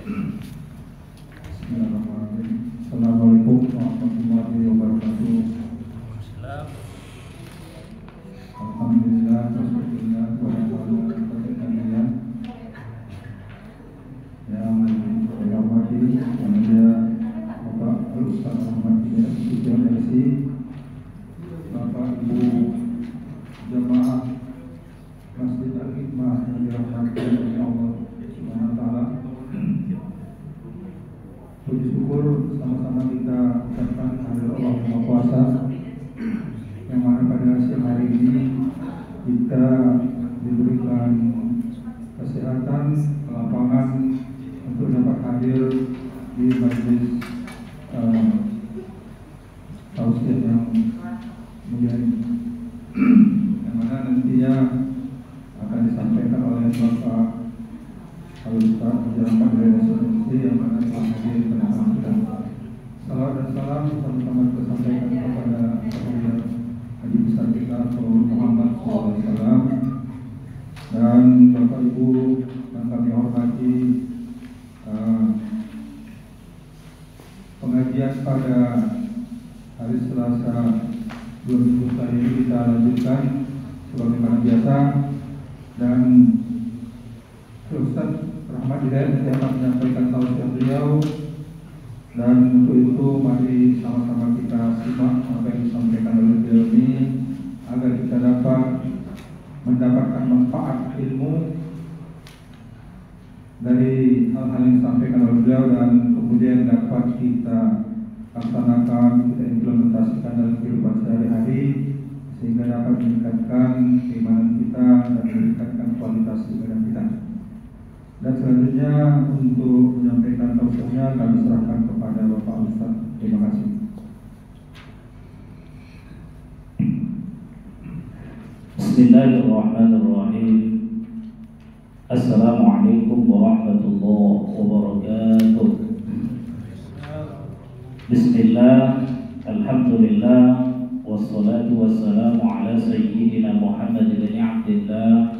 Bismillahirrahmanirrahim. Assalamualaikum warahmatullahi wabarakatuh. Alhamdulillah, wassalatu wassalamu ala rasulillah. Yang saya hormati yang mulia Bapak Al-Ustaz Muhammad Hidayat MC, Bapak Ibu jemaah Masjid Al-Hikmah yang dirahmati oleh Allah Subhanahu wa taala. Puji syukur sama-sama kita ucapkan kepada Allah Maha Kuasa, yang mana pada siang hari ini kita diberikan kesehatan, kelapangan untuk dapat hadir di majelis tausiah yang mulia ini, yang mana nantinya akan disampaikan oleh Bapak Al-Ustaz menjalankan dari residensi yang mana telah hadir pada saat kita. Salawat dan salam sama-sama kita sampaikan kepada Haji besar kita Rasulullah Muhammad SAW, dan Bapak Ibu yang kami hormati. Pengajian pada hari Selasa 2000 kali ini kita lanjutkan sebagaimana biasa, dan Ustaz Rahmat Hidayat nanti akan menyampaikan tausiah beliau, dan untuk itu mari sama-sama kita simak apa yang disampaikan oleh beliau ini agar kita dapat mendapatkan manfaat ilmu dari hal-hal yang disampaikan oleh beliau, dan kemudian dapat kita laksanakan, kita implementasikan dalam kehidupan sehari-hari sehingga dapat meningkatkan keimanan kita dan meningkatkan kualitas ibadah kita. Dan selanjutnya untuk menyampaikan tausiahnya kami serahkan kepada Bapak Ustaz. Terima kasih. Bismillahirrahmanirrahim. Assalamualaikum warahmatullahi wabarakatuh. Bismillah, alhamdulillah, wassalatu wassalamu ala sayyidina Muhammad bin Abdillah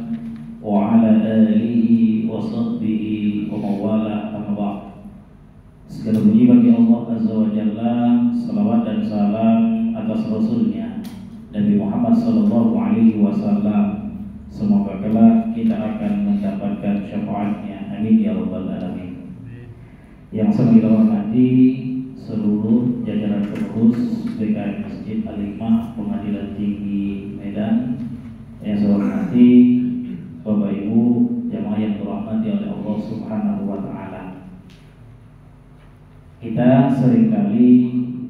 wa ala alihi wa sahbihi wa mawala, amma ba'd. Segala puji bagi Allah Azza wa Jalla, salawat dan salam atas Rasulnya Nabi Muhammad sallallahu alaihi wasallam. Semoga kelak kita akan mendapatkan syafaatnya, amin ya rabbal alamin. Yang saya kita hormati seluruh jajaran pengurus BKM Masjid Al-Hikmah Pengadilan Tinggi Medan, yang saya hormati Bapak Ibu jamaah yang dirahmati oleh Allah Subhanahu wa taala. Kita seringkali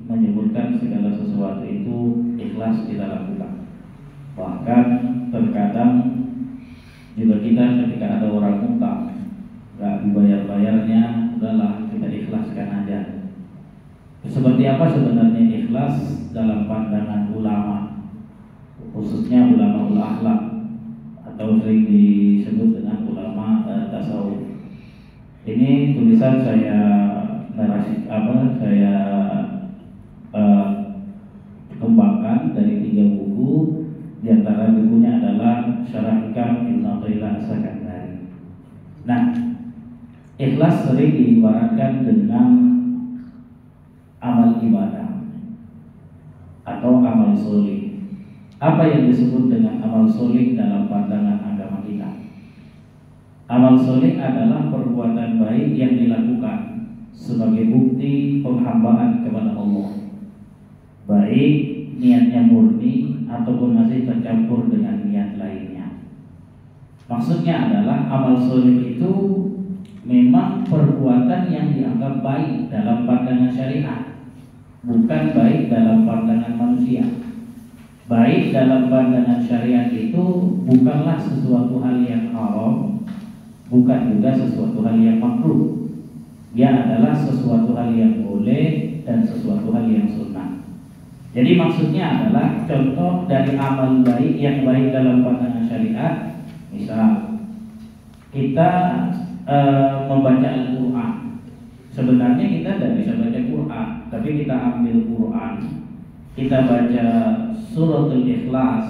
menyebutkan segala sesuatu itu ikhlas kita lakukan. Bahkan terkadang juga kita ketika ada orang utang gak dibayar-bayarnya, udahlah kita ikhlaskan aja. Seperti apa sebenarnya ikhlas dalam pandangan ulama, khususnya ulama akhlak atau sering disebut dengan ulama tasawuf. Ini tulisan saya kembangkan dari 3 buku. Di antara bukunya adalah Syarah Hikam Ibnu Athaillah As-Sakandari. Nah, ikhlas sering diibaratkan dengan amal ibadah atau amal soleh. Apa yang disebut dengan amal soleh dalam pandangan agama kita? Amal soleh adalah perbuatan baik yang dilakukan sebagai bukti penghambaan kepada Allah, baik niatnya murni ataupun masih tercampur dengan niat lainnya. Maksudnya adalah amal soleh itu memang perbuatan yang dianggap baik dalam pandangan syariat, bukan baik dalam pandangan manusia. Baik dalam pandangan syariat itu bukanlah sesuatu hal yang haram, bukan juga sesuatu hal yang makruh. Dia adalah sesuatu hal yang boleh dan sesuatu hal yang sunnah. Jadi maksudnya adalah contoh dari amal baik yang baik dalam pandangan syariat. Misal kita membaca Al-Quran. Sebenarnya kita tidak bisa baca Quran, tapi kita ambil Quran, kita baca suratul Ikhlas.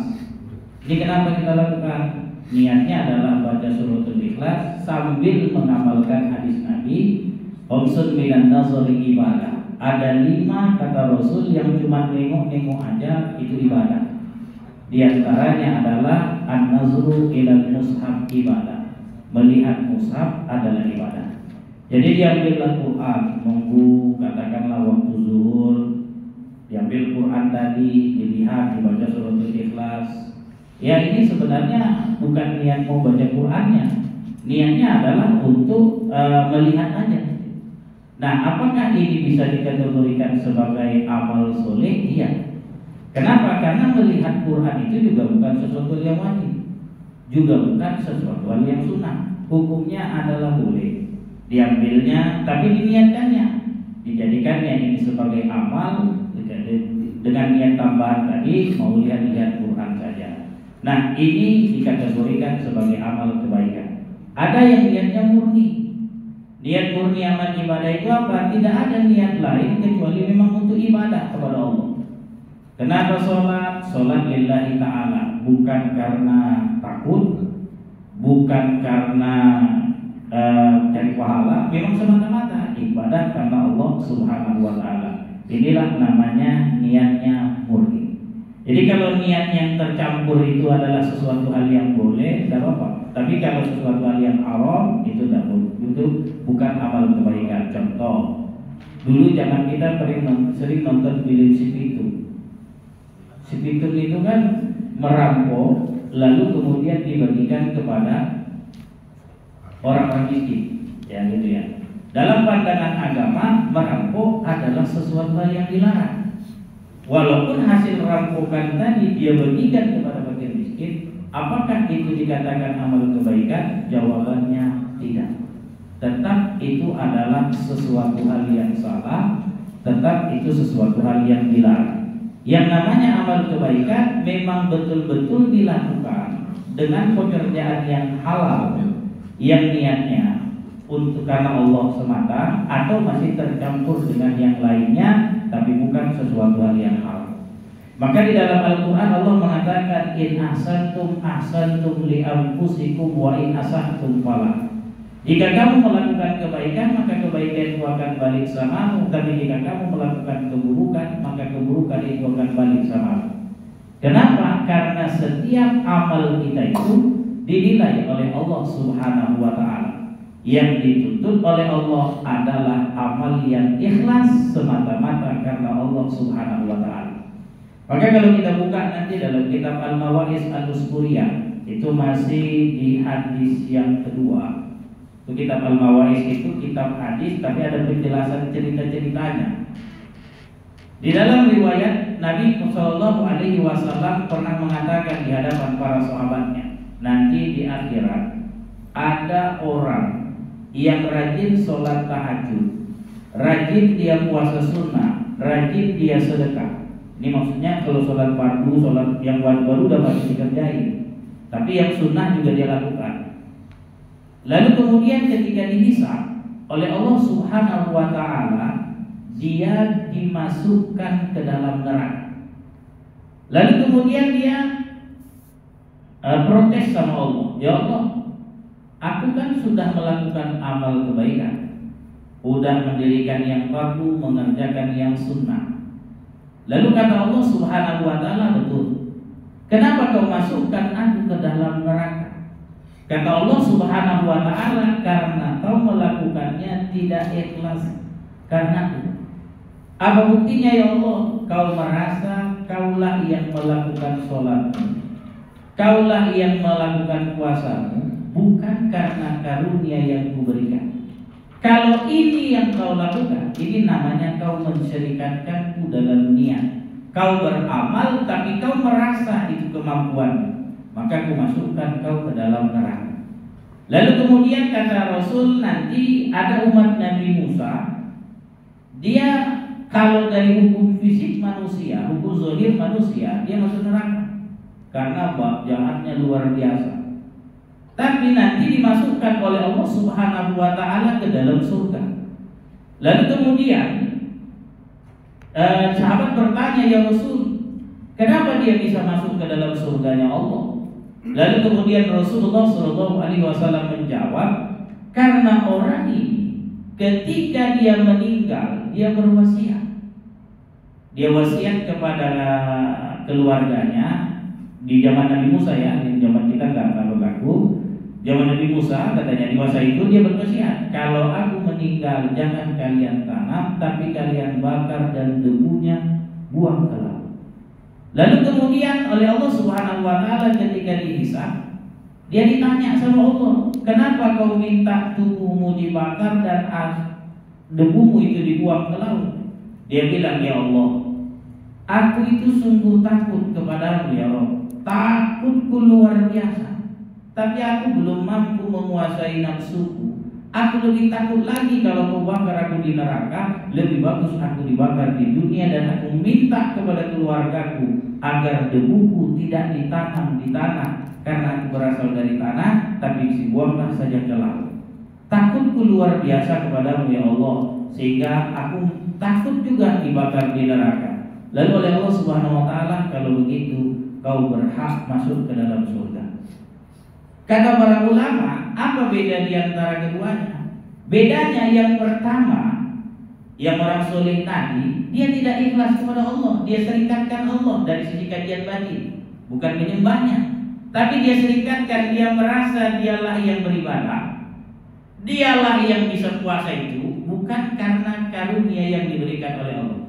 Ini kenapa kita lakukan? Niatnya adalah baca suratul Ikhlas sambil mengamalkan hadis Nabi Khamsun minan nazari ibadah. Ada 5 kata Rasul yang cuma nengok-nengok aja itu ibadah. Di antaranya adalah an-nazru ilal mushaf ibadah. Melihat mushaf adalah ibadah. Jadi diambil Al-Quran, nunggu katakanlah waktu zuhur, diambil Quran tadi, dilihat, dibaca suratul Ikhlas. Ya ini sebenarnya bukan niat mau baca Qurannya, niatnya adalah untuk melihat aja. Nah, apakah ini bisa dikategorikan sebagai amal soleh? Iya. Kenapa? Karena melihat Quran itu juga bukan sesuatu yang wajib, juga bukan sesuatu yang sunnah. Hukumnya adalah boleh diambilnya, tapi diniatkannya, dijadikannya ini sebagai amal dengan niat tambahan tadi mau lihat-lihat Quran saja. Nah, ini dikategorikan sebagai amal kebaikan. Ada yang niatnya murni. Niat murni amal ibadah itu apa? Tidak ada niat lain kecuali memang untuk ibadah kepada Allah. Kenapa sholat? Sholat lillahi ta'ala, bukan karena takut, bukan karena cari pahala, memang semata-mata ibadah karena Allah subhanahu wa ta'ala. Inilah namanya niatnya murni. Jadi kalau niat yang tercampur itu adalah sesuatu hal yang boleh, tidak apa-apa. Tapi kalau sesuatu hal yang haram itu tidak boleh. Itu bukan amal kebaikan. Contoh, dulu zaman kita sering nonton film si Pitung. Si Pitung itu kan merampok, lalu kemudian dibagikan kepada orang-orang miskin, ya gitu ya. Dalam pandangan agama, merampok adalah sesuatu hal yang dilarang. Walaupun hasil rampokan tadi dia bagikan kepada fakir miskin, apakah itu dikatakan amal kebaikan? Jawabannya tidak. Tetap itu adalah sesuatu hal yang salah, tetap itu sesuatu hal yang dilarang. Yang namanya amal kebaikan memang betul-betul dilakukan dengan pekerjaan yang halal, yang niatnya untuk karena Allah semata, atau masih tercampur dengan yang lainnya, tapi bukan sesuatu hal yang haram. Maka di dalam Al-Quran Allah mengatakan, in ahsantum ahsantum li anfusikum wa in asahtum falah. Jika kamu melakukan kebaikan, maka kebaikan itu akan balik samamu. Tapi jika kamu melakukan keburukan, maka keburukan itu akan balik samamu. Kenapa? Karena setiap amal kita itu dinilai oleh Allah subhanahu wa ta'ala. Yang dituntut oleh Allah adalah amal yang ikhlas semata-mata karena Allah subhanahu wa ta'ala. Maka kalau kita buka nanti dalam kitab Al-Mawa'is Al-Uskuriyah, itu masih di hadis yang kedua. Itu kitab Al-Mawa'is itu kitab hadis, tapi ada penjelasan cerita-ceritanya. Di dalam riwayat Nabi SAW pernah mengatakan di hadapan para sahabatnya, nanti di akhirat ada orang yang rajin sholat tahajud, rajin dia puasa sunnah, rajin dia sedekah. Ini maksudnya kalau sholat fardu, sholat yang baru udah pasti dikerjain, tapi yang sunnah juga dia lakukan. Lalu kemudian ketika dihisab oleh Allah subhanahu wa ta'ala, dia dimasukkan ke dalam neraka. Lalu kemudian dia protes sama Allah, ya Allah, aku kan sudah melakukan amal kebaikan, sudah mendirikan yang fardu, mengerjakan yang sunnah. Lalu kata Allah subhanahu wa ta'ala, betul, kenapa kau masukkan aku ke dalam neraka? Kata Allah subhanahu wa ta'ala, karena kau melakukannya tidak ikhlas karenaku. Apa buktinya ya Allah? Kau merasa kaulah yang melakukan sholatmu, kaulah yang melakukan puasamu, bukan karena karunia yang kuberikan. Kalau ini yang kau lakukan, ini namanya kau mensyarikatkanku dalam niat. Kau beramal tapi kau merasa itu kemampuanmu, maka aku masukkan kau ke dalam neraka. Lalu kemudian kata Rasul, nanti ada umat Nabi Musa, dia kalau dari hukum fisik manusia, hukum zahir manusia, dia masuk neraka karena jahatnya luar biasa. Tapi nanti dimasukkan oleh Allah subhanahu wa ta'ala ke dalam surga. Lalu kemudian sahabat bertanya, ya Rasul, kenapa dia bisa masuk ke dalam surganya Allah? Lalu kemudian Rasulullah SAW menjawab, karena orang ini ketika dia meninggal, dia berwasiat. Dia wasiat kepada keluarganya. Di zaman Nabi Musa ya, di zaman kita nggak terlalu laku. Zaman Nabi Musa katanya di masa itu dia berwasiat, kalau aku meninggal jangan kalian tanam, tapi kalian bakar dan debunya buang ke laut. Lalu kemudian oleh Allah Subhanahu wa taala ketika dihisab, dia ditanya sama Allah, kenapa kau minta tubuhmu dibakar dan debumu itu dibuang ke laut? Dia bilang, ya Allah, aku itu sungguh takut kepadamu ya Allah. Takutku luar biasa, tapi aku belum mampu menguasai nafsuku. Aku lebih takut lagi kalau kau bakar aku di neraka. Lebih bagus aku dibakar di dunia. Dan aku minta kepada keluargaku agar debuku tidak ditanam di tanah, karena aku berasal dari tanah, tapi buanglah saja ke laut. Takutku luar biasa kepadamu ya Allah, sehingga aku takut juga dibakar di neraka. Lalu oleh Allah Subhanahu wa taala, kalau begitu kau berhak masuk ke dalam surga. Kata para ulama, apa beda di antara keduanya? Bedanya yang pertama, yang orang soleh tadi, dia tidak ikhlas kepada Allah. Dia serikatkan Allah dari sisi kajian batin, bukan menyembahnya, tapi dia serikatkan. Dia merasa dialah yang beribadah, dialah yang bisa puasa itu, bukan karena karunia yang diberikan oleh Allah.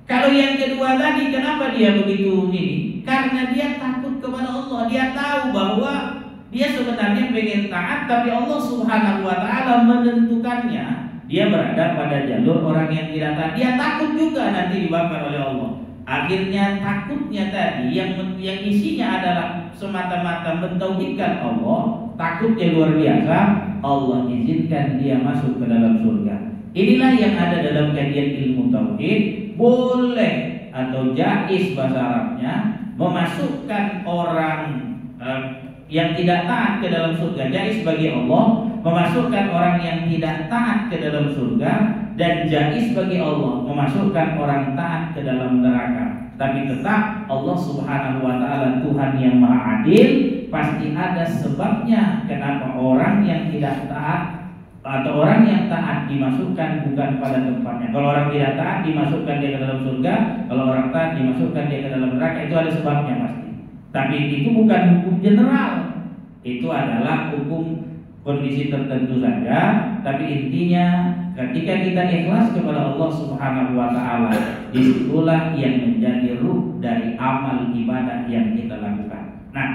Kalau yang kedua tadi, kenapa dia begitu ini? Karena dia takut kepada Allah. Dia tahu bahwa dia sebenarnya pengen taat, tapi Allah Subhanahu wa taala menentukannya dia berada pada jalur orang yang tidak taat. Dia takut juga nanti dibakar oleh Allah. Akhirnya takutnya tadi yang isinya adalah semata-mata mentauhidkan Allah, takutnya luar biasa, Allah izinkan dia masuk ke dalam surga. Inilah yang ada dalam kajian ilmu tauhid. Boleh atau jaiz bahasa Arabnya memasukkan orang yang tidak taat ke dalam surga. Jaiz bagi Allah memasukkan orang yang tidak taat ke dalam surga, dan jaiz bagi Allah memasukkan orang taat ke dalam neraka. Tapi tetap Allah Subhanahu wa taala Tuhan yang Maha Adil, pasti ada sebabnya kenapa orang yang tidak taat atau orang yang taat dimasukkan bukan pada tempatnya. Kalau orang tidak taat dimasukkan dia ke dalam surga, kalau orang taat dimasukkan dia ke dalam neraka. Itu ada sebabnya pasti. Tapi itu bukan hukum general. Itu adalah hukum kondisi tertentu saja. Tapi intinya ketika kita ikhlas kepada Allah Subhanahu wa taala, disitulah yang menjadi ruh dari amal ibadah yang kita lakukan. Nah,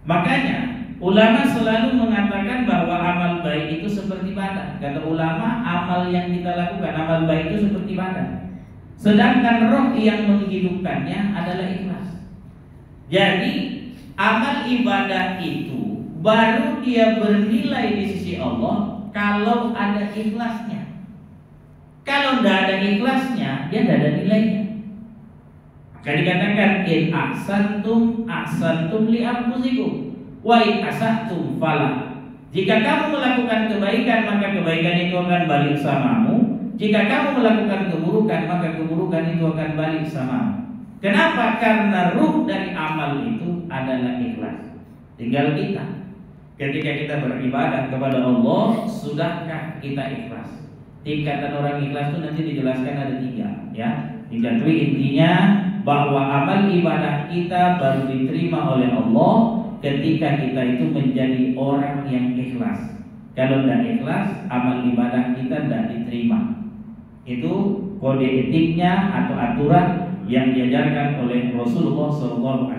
makanya ulama selalu mengatakan bahwa amal baik itu seperti badan. Kata ulama, amal yang kita lakukan, amal baik itu seperti badan, sedangkan roh yang menghidupkannya adalah ikhlas. Jadi amal ibadah itu baru dia bernilai di sisi Allah kalau ada ikhlasnya. Kalau tidak ada ikhlasnya, dia tidak ada nilainya. Maka dikatakan in ahsantum li anfusikum wa in asatum fala. Jika kamu melakukan kebaikan, maka kebaikan itu akan balik samamu. Jika kamu melakukan keburukan, maka keburukan itu akan balik samamu. Kenapa? Karena ruh dari amal itu adalah ikhlas. Tinggal kita, ketika kita beribadah kepada Allah, sudahkah kita ikhlas? Tingkatan orang ikhlas itu nanti dijelaskan ada 3 ya. Jadi intinya bahwa amal ibadah kita baru diterima oleh Allah ketika kita itu menjadi orang yang ikhlas. Kalau tidak ikhlas, amal ibadah kita tidak diterima. Itu kode etiknya atau aturan yang diajarkan oleh Rasulullah SAW.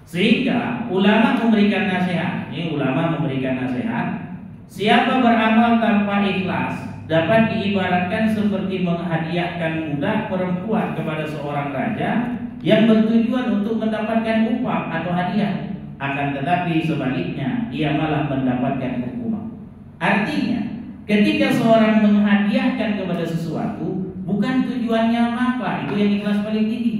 Sehingga ulama memberikan nasihat. Ini ulama memberikan nasihat. Siapa beramal tanpa ikhlas dapat diibaratkan seperti menghadiahkan budak perempuan kepada seorang raja yang bertujuan untuk mendapatkan upah atau hadiah, akan tetapi sebaliknya ia malah mendapatkan hukuman. Artinya, ketika seorang menghadiahkan kepada sesuatu, bukan tujuannya apa, itu yang ikhlas paling tinggi,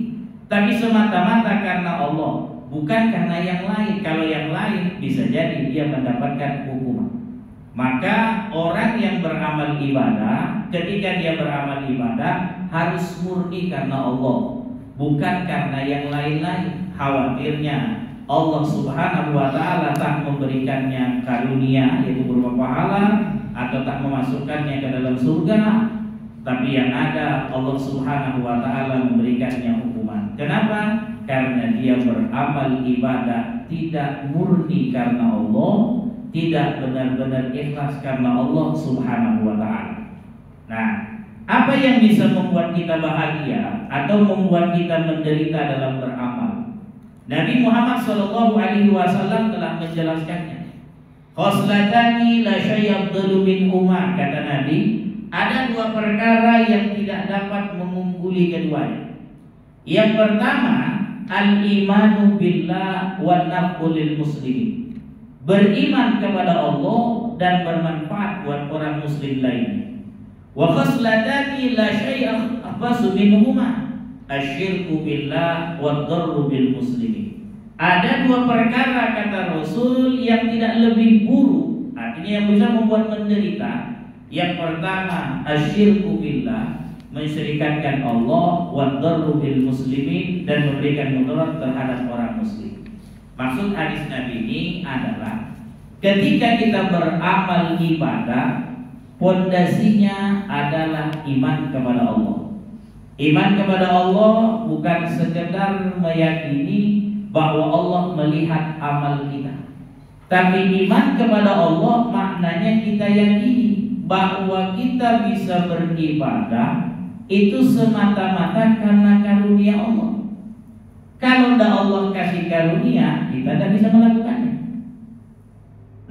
tapi semata-mata karena Allah, bukan karena yang lain. Kalau yang lain bisa jadi dia mendapatkan hukuman. Maka orang yang beramal ibadah, ketika dia beramal ibadah harus murni karena Allah, bukan karena yang lain-lain. Khawatirnya Allah Subhanahu wa taala tak memberikannya karunia yaitu berupa pahala atau tak memasukkannya ke dalam surga, tapi yang ada Allah Subhanahu wa taala memberikannya hukuman. Kenapa? Karena dia beramal ibadah tidak murni karena Allah, tidak benar-benar ikhlas karena Allah Subhanahu wa taala. Nah, apa yang bisa membuat kita bahagia atau membuat kita menderita dalam beramal? Nabi Muhammad SAW telah menjelaskannya. Khoslatani la syayabdulu min umar, kata Nabi, ada dua perkara yang tidak dapat mengungguli keduanya. Yang pertama, al-imanu billah wa naf'ulil muslimin, beriman kepada Allah dan bermanfaat buat orang muslim lainnya. Wa khoslatani la syayabdulu min umar, asyirku billah wa dharru bil muslimin. Ada dua perkara, kata Rasul, yang tidak lebih buruk, artinya yang bisa membuat menderita. Yang pertama, asyirku billah, mensyirikatkan Allah, wa dharru bil muslimin, dan memberikan mudarat terhadap orang muslim. Maksud hadis Nabi ini adalah ketika kita beramal ibadah, pondasinya adalah iman kepada Allah. Iman kepada Allah bukan sekedar meyakini bahwa Allah melihat amal kita, tapi iman kepada Allah maknanya kita yakini bahwa kita bisa beribadah itu semata-mata karena karunia Allah. Kalau tidak Allah kasih karunia, kita tidak bisa melakukannya.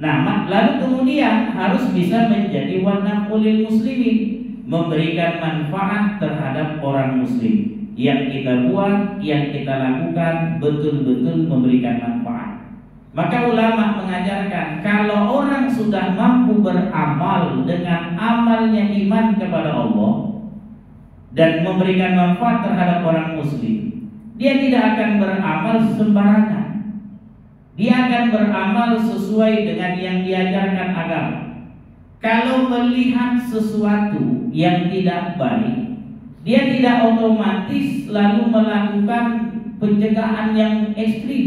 Nah, lalu kemudian harus bisa menjadi wanafulil muslimin, memberikan manfaat terhadap orang muslim. Yang kita buat, yang kita lakukan betul-betul memberikan manfaat. Maka ulama mengajarkan, kalau orang sudah mampu beramal dengan amalnya iman kepada Allah dan memberikan manfaat terhadap orang muslim, dia tidak akan beramal sembarangan. Dia akan beramal sesuai dengan yang diajarkan agama. Kalau melihat sesuatu yang tidak baik, dia tidak otomatis lalu melakukan pencegahan yang ekstrim,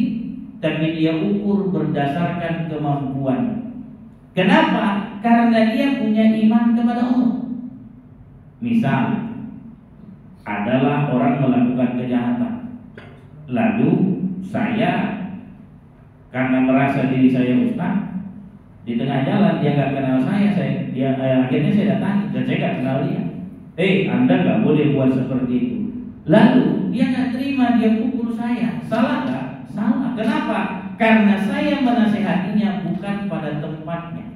tapi dia ukur berdasarkan kemampuan. Kenapa? Karena dia punya iman kepada Allah. Misal, adalah orang melakukan kejahatan, lalu saya karena merasa diri saya ustaz, di tengah jalan dia nggak kenal saya akhirnya saya datangi dan saya nggak kenal dia. Anda nggak boleh buat seperti itu. Lalu dia nggak terima, dia pukul saya. Salah nggak? Salah. Kenapa? Karena saya menasehatinya bukan pada tempatnya.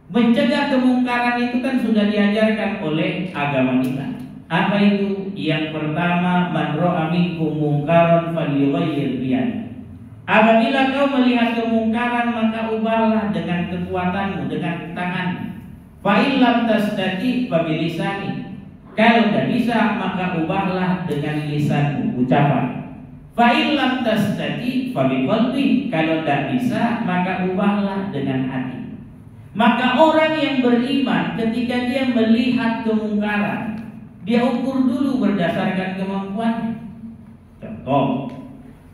Mencegah kemungkaran itu kan sudah diajarkan oleh agama kita. Apa itu? Yang pertama, man ra'a minkum munkaran falyughayyir biyadihi. Apabila kau melihat kemungkaran, maka ubahlah dengan kekuatanmu, dengan tanganmu. Fa'il lam tastati fa bilisani. Kalau tidak bisa, maka ubahlah dengan lisanmu, ucapan. Fa'il lam tastati fa biqalbi. Kalau tidak bisa, maka ubahlah dengan hati. Maka orang yang beriman ketika dia melihat kemungkaran, dia ukur dulu berdasarkan kemampuannya. Contoh,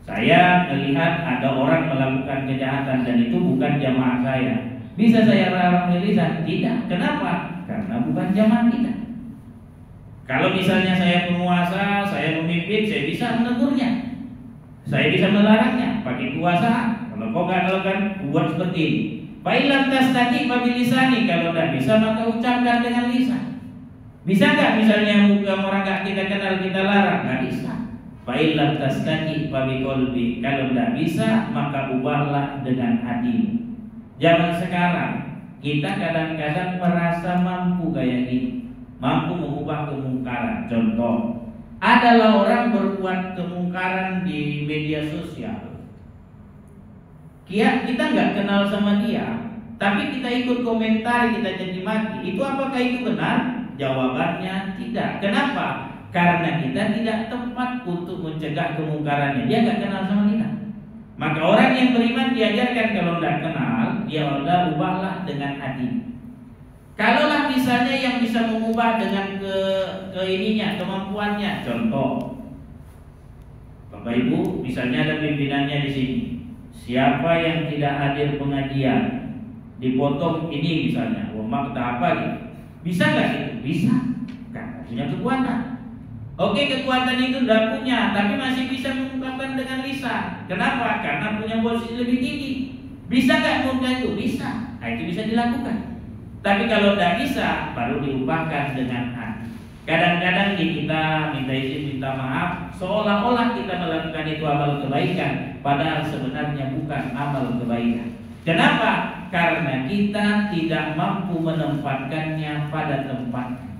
saya melihat ada orang melakukan kejahatan dan itu bukan jamaah saya. Bisa saya larang lisan? Tidak. Kenapa? Karena bukan jamaah kita. Kalau misalnya saya penguasa, saya memimpin, saya bisa menegurnya, saya bisa melarangnya pakai kuasa. Kalau kau nggak melakukan, buat seperti ini. Fa'ilam tastati fabilisani. Kalau tidak bisa, maka ucapkan dengan lisan. Bisa nggak misalnya orang nggak kita kenal kita larang? Nggak bisa. Fa'ilam tastati fabiqalbi. Kalau tidak bisa, maka ubahlah dengan hati. Zaman sekarang kita kadang-kadang merasa mampu kayak gini, mampu mengubah kemungkaran. Contoh, adalah orang berbuat kemungkaran di media sosial. Kita nggak kenal sama dia, tapi kita ikut komentar, kita jadi maki. Itu apakah itu benar? Jawabannya tidak. Kenapa? Karena kita tidak tepat untuk mencegah kemungkarannya. Dia nggak kenal sama kita. Maka orang yang beriman diajarkan kalau tidak kenal, dia udah ubahlah dengan hati. Kalaulah misalnya yang bisa mengubah dengan kemampuannya. Contoh, Bapak Ibu, misalnya ada pimpinannya di sini. Siapa yang tidak hadir pengajian, dipotong ini misalnya, makta apa gitu. Bisa nggak itu? Bisa, karena punya kekuatan. Oke, kekuatan itu tidak punya, tapi masih bisa mengungkapkan dengan lisan. Kenapa? Karena punya posisi lebih tinggi. Bisa nggak mengungkapkan itu? Bisa. Nah, itu bisa dilakukan. Tapi kalau tidak bisa, baru diubahkan dengan hati. Kadang-kadang kita minta izin, minta maaf, seolah-olah kita melakukan itu amal kebaikan, padahal sebenarnya bukan amal kebaikan. Kenapa? Karena kita tidak mampu menempatkannya pada tempatnya.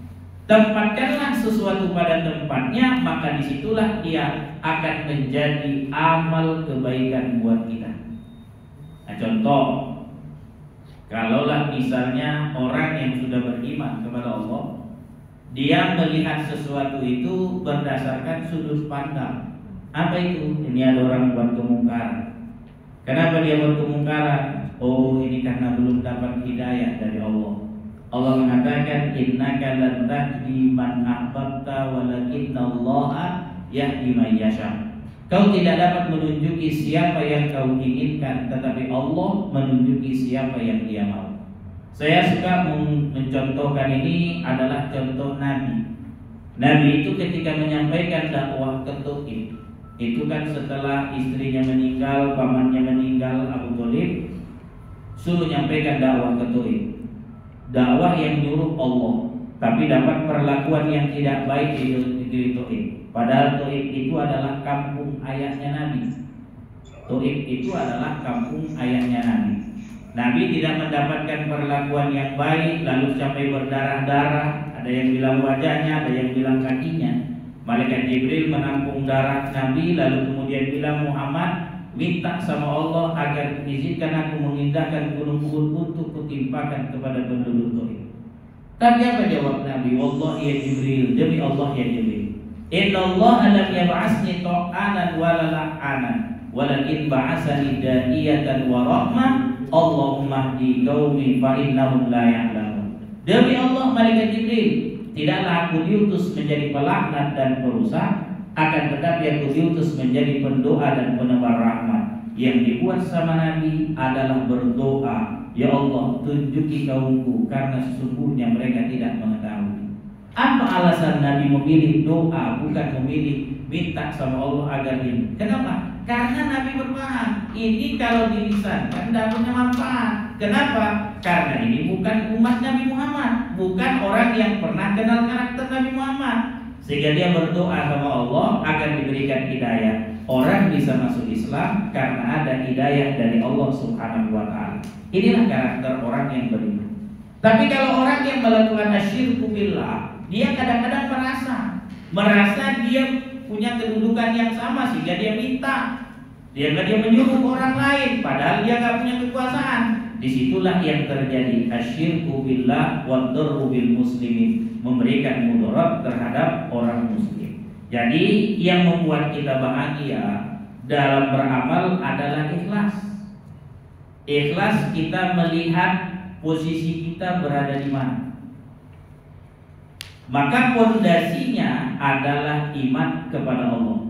Tempatkanlah sesuatu pada tempatnya, maka disitulah dia akan menjadi amal kebaikan buat kita. Nah, contoh, kalaulah misalnya orang yang sudah beriman kepada Allah, dia melihat sesuatu itu berdasarkan sudut pandang. Apa itu? Ini ada orang buat kemungkaran. Kenapa dia buat kemungkaran? Oh, ini karena belum dapat hidayah dari Allah. Allah mengatakan, innaka lan tahdi man ahbabta walakinallaha yahdi man yasha. Kau tidak dapat menunjuki siapa yang kau inginkan, tetapi Allah menunjuki siapa yang Dia mau. Saya suka mencontohkan ini adalah contoh Nabi. Nabi itu ketika menyampaikan dakwah ke Taif, itu kan setelah istrinya meninggal, pamannya meninggal, Abu Thalib, suruh nyampaikan dakwah ke Taif. Dakwah yang nyuruh Allah, tapi dapat perlakuan yang tidak baik di negeri Taif. Padahal Taif itu adalah kampung ayahnya Nabi. Taif itu adalah kampung ayahnya Nabi. Nabi tidak mendapatkan perlakuan yang baik, lalu sampai berdarah-darah. Ada yang bilang wajahnya, ada yang bilang kakinya. Malaikat Jibril menampung darah Nabi, lalu kemudian bilang, Muhammad, minta sama Allah agar izinkan aku mengindahkan gunung Uhud untuk kutimpakan kepada penduduk Taif. Tapi apa jawab Nabi? Wallahi ya Jibril, demi Allah ya Jibril, inna Allah lam yab'asni ta'anan wala la'anan, walakin ba'asani da'iyatan wa rahmah. Allahumma hdi qaumi fa innahum la ya'lamun. Demi Allah, malaikat Jibril, tidaklah aku diutus menjadi pelaknat dan perusak, akan tetapi aku diutus menjadi pendoa dan penebar rahmat. Yang dibuat sama Nabi adalah berdoa, ya Allah, tunjuki kaumku, karena sesungguhnya mereka tidak mengetahui. Apa alasan Nabi memilih doa, bukan memilih minta sama Allah agar ini? Kenapa? Karena Nabi berpaham, ini kalau dilisankan tidak punya manfaat. Kenapa? Karena ini bukan umat Nabi Muhammad, bukan orang yang pernah kenal karakter Nabi Muhammad. Sehingga dia berdoa sama Allah agar diberikan hidayah. Orang bisa masuk Islam karena ada hidayah dari Allah Subhanahu wa ta'ala. Inilah karakter orang yang beriman. Tapi kalau orang yang melakukan asyirku billah, dia kadang-kadang merasa dia punya kedudukan yang sama, sehingga dia minta, dia menyuruh orang lain, padahal dia nggak punya kekuasaan. Disitulah yang terjadi asyirku billah wa darru bil muslimin, memberikan mudarat terhadap orang muslim. Jadi yang membuat kita bahagia dalam beramal adalah ikhlas. Ikhlas kita melihat posisi kita berada di mana. Maka pondasinya adalah iman kepada Allah.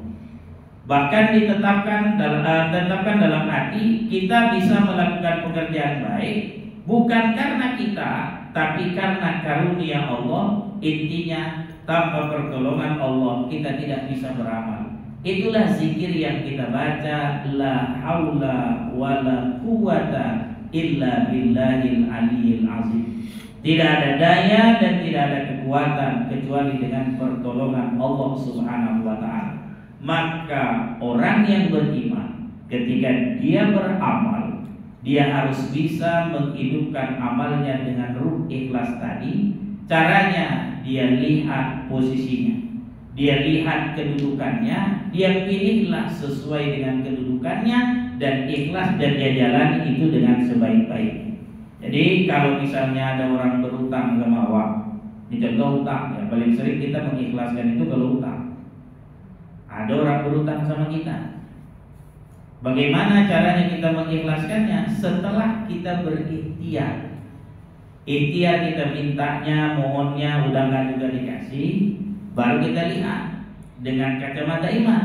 Bahkan ditetapkan dalam hati, kita bisa melakukan pekerjaan baik bukan karena kita, tapi karena karunia Allah. Intinya, tanpa pertolongan Allah kita tidak bisa beramal. Itulah zikir yang kita baca, la haula wala quwata illa billahil aliyil azim. Tidak ada daya dan tidak ada kekuatan kecuali dengan pertolongan Allah Subhanahu wa ta'ala. Maka orang yang beriman, ketika dia beramal, dia harus bisa menghidupkan amalnya dengan ruh ikhlas tadi. Caranya, dia lihat posisinya, dia lihat kedudukannya, dia pilihlah sesuai dengan kedudukannya dan ikhlas, dan dia jalani itu dengan sebaik-baiknya. Jadi kalau misalnya ada orang berutang sama awak, ini contoh utang ya, paling sering kita mengikhlaskan itu kalau utang. Ada orang berutang sama kita, bagaimana caranya kita mengikhlaskannya? Setelah kita berikhtiar, ikhtiar kita mintanya, mohonnya, udah nggak juga dikasih, baru kita lihat dengan kacamata iman.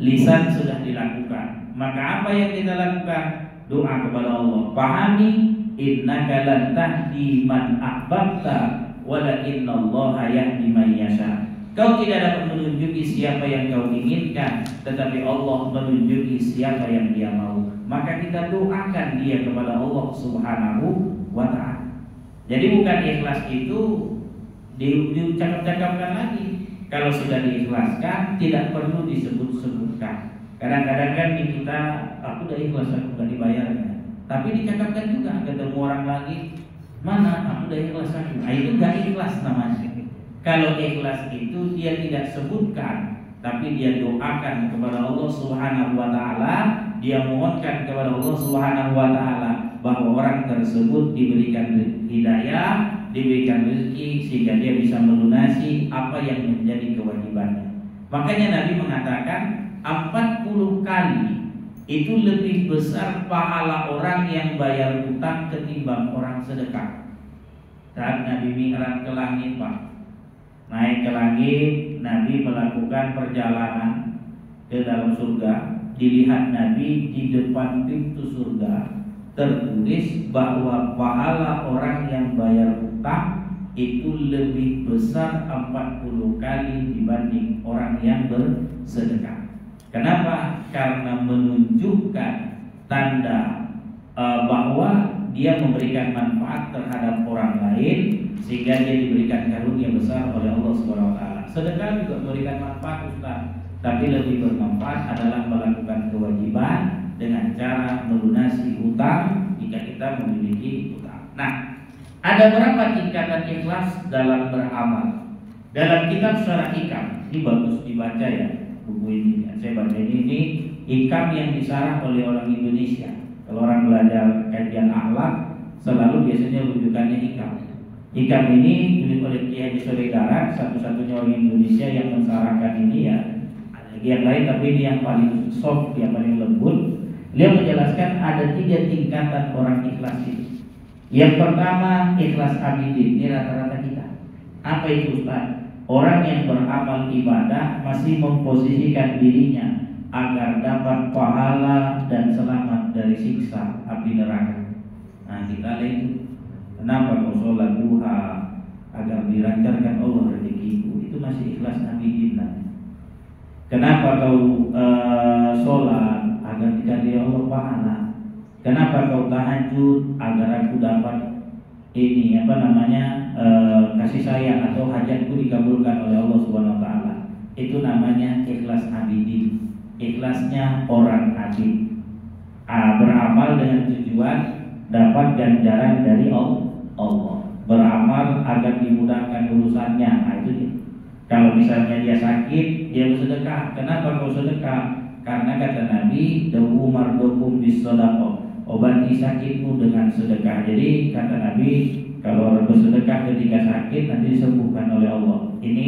Lisan sudah dilakukan, maka apa yang kita lakukan? Doa kepada Allah, pahami innaka lan tahdi man ahbabta walakinallaha yahdi man yasha. Kau tidak dapat menunjuki siapa yang kau inginkan, tetapi Allah menunjuki siapa yang Dia mau. Maka kita doakan dia kepada Allah Subhanahu wa ta'ala. Jadi bukan ikhlas itu dicakap-cakapkan lagi. Kalau sudah diikhlaskan tidak perlu disebut-sebutkan. Kadang-kadang kan di kita, aku udah ikhlas, aku gak dibayarnya. Tapi dicakapkan juga, ketemu orang lagi, mana aku udah ikhlas aku. Nah, itu gak ikhlas namanya. Kalau ikhlas itu dia tidak sebutkan, tapi dia doakan kepada Allah Subhanahu wa ta'ala, dia mohonkan kepada Allah Subhanahu wa ta'ala bahwa orang tersebut diberikan hidayah, diberikan rezeki sehingga dia bisa melunasi apa yang menjadi kewajibannya. Makanya Nabi mengatakan 40 kali itu lebih besar pahala orang yang bayar hutang ketimbang orang sedekah. Saat Nabi Mi'raj ke langit, Pak, naik ke langit, Nabi melakukan perjalanan ke dalam surga. Dilihat Nabi di depan pintu surga tertulis bahwa pahala orang yang bayar hutang itu lebih besar 40 kali dibanding orang yang bersedekah. Kenapa? Karena menunjukkan tanda bahwa dia memberikan manfaat terhadap orang lain sehingga dia diberikan karunia besar oleh Allah Subhanahu wa taala. Sedekah juga memberikan manfaat, Ustaz, tapi lebih bermanfaat adalah melakukan kewajiban dengan cara melunasi hutang jika kita memiliki hutang. Nah, ada berapa tingkatan ikhlas dalam beramal? Dalam kitab Syarah Hikam, ini bagus dibaca ya buku ini. Saya baca ini hikam yang disarah oleh orang Indonesia. Kalau orang belajar kajian akhlak, selalu biasanya rujukannya hikam. Hikam ini ditulis oleh Kiai Haji Solidarat, satu-satunya orang Indonesia yang mensarahkan ini ya. Ada lagi yang lain, tapi ini yang paling soft, yang paling lembut. Beliau menjelaskan ada 3 tingkatan orang ikhlas itu. Yang pertama, ikhlas abidin. Ini rata-rata kita. Apa itu, Ustaz? Orang yang beramal ibadah masih memposisikan dirinya agar dapat pahala dan selamat dari siksa api neraka. Nah, kita lihat itu. Kenapa kau sholat duha agar dilancarkan Allah rezekiku? Itu masih ikhlas abidin. Kenapa kau sholat agar dikasih Allah pahala? Kenapa kau tahajud agar aku dapat ini kasih sayang atau hajatku dikabulkan oleh Allah Subhanahu wa taala? Itu namanya ikhlas abidin. Ikhlasnya orang abid. Beramal dengan tujuan dapat ganjaran dari Allah. Beramal agar dimudahkan urusannya. Nah, itu dia. Kalau misalnya dia sakit, dia bersedekah. Kenapa kau sedekah? Karena kata Nabi, dawu mardokum bis sedekah. Obati sakitmu dengan sedekah. Jadi kata Nabi, kalau orang bersedekah ketika sakit nanti disembuhkan oleh Allah. Ini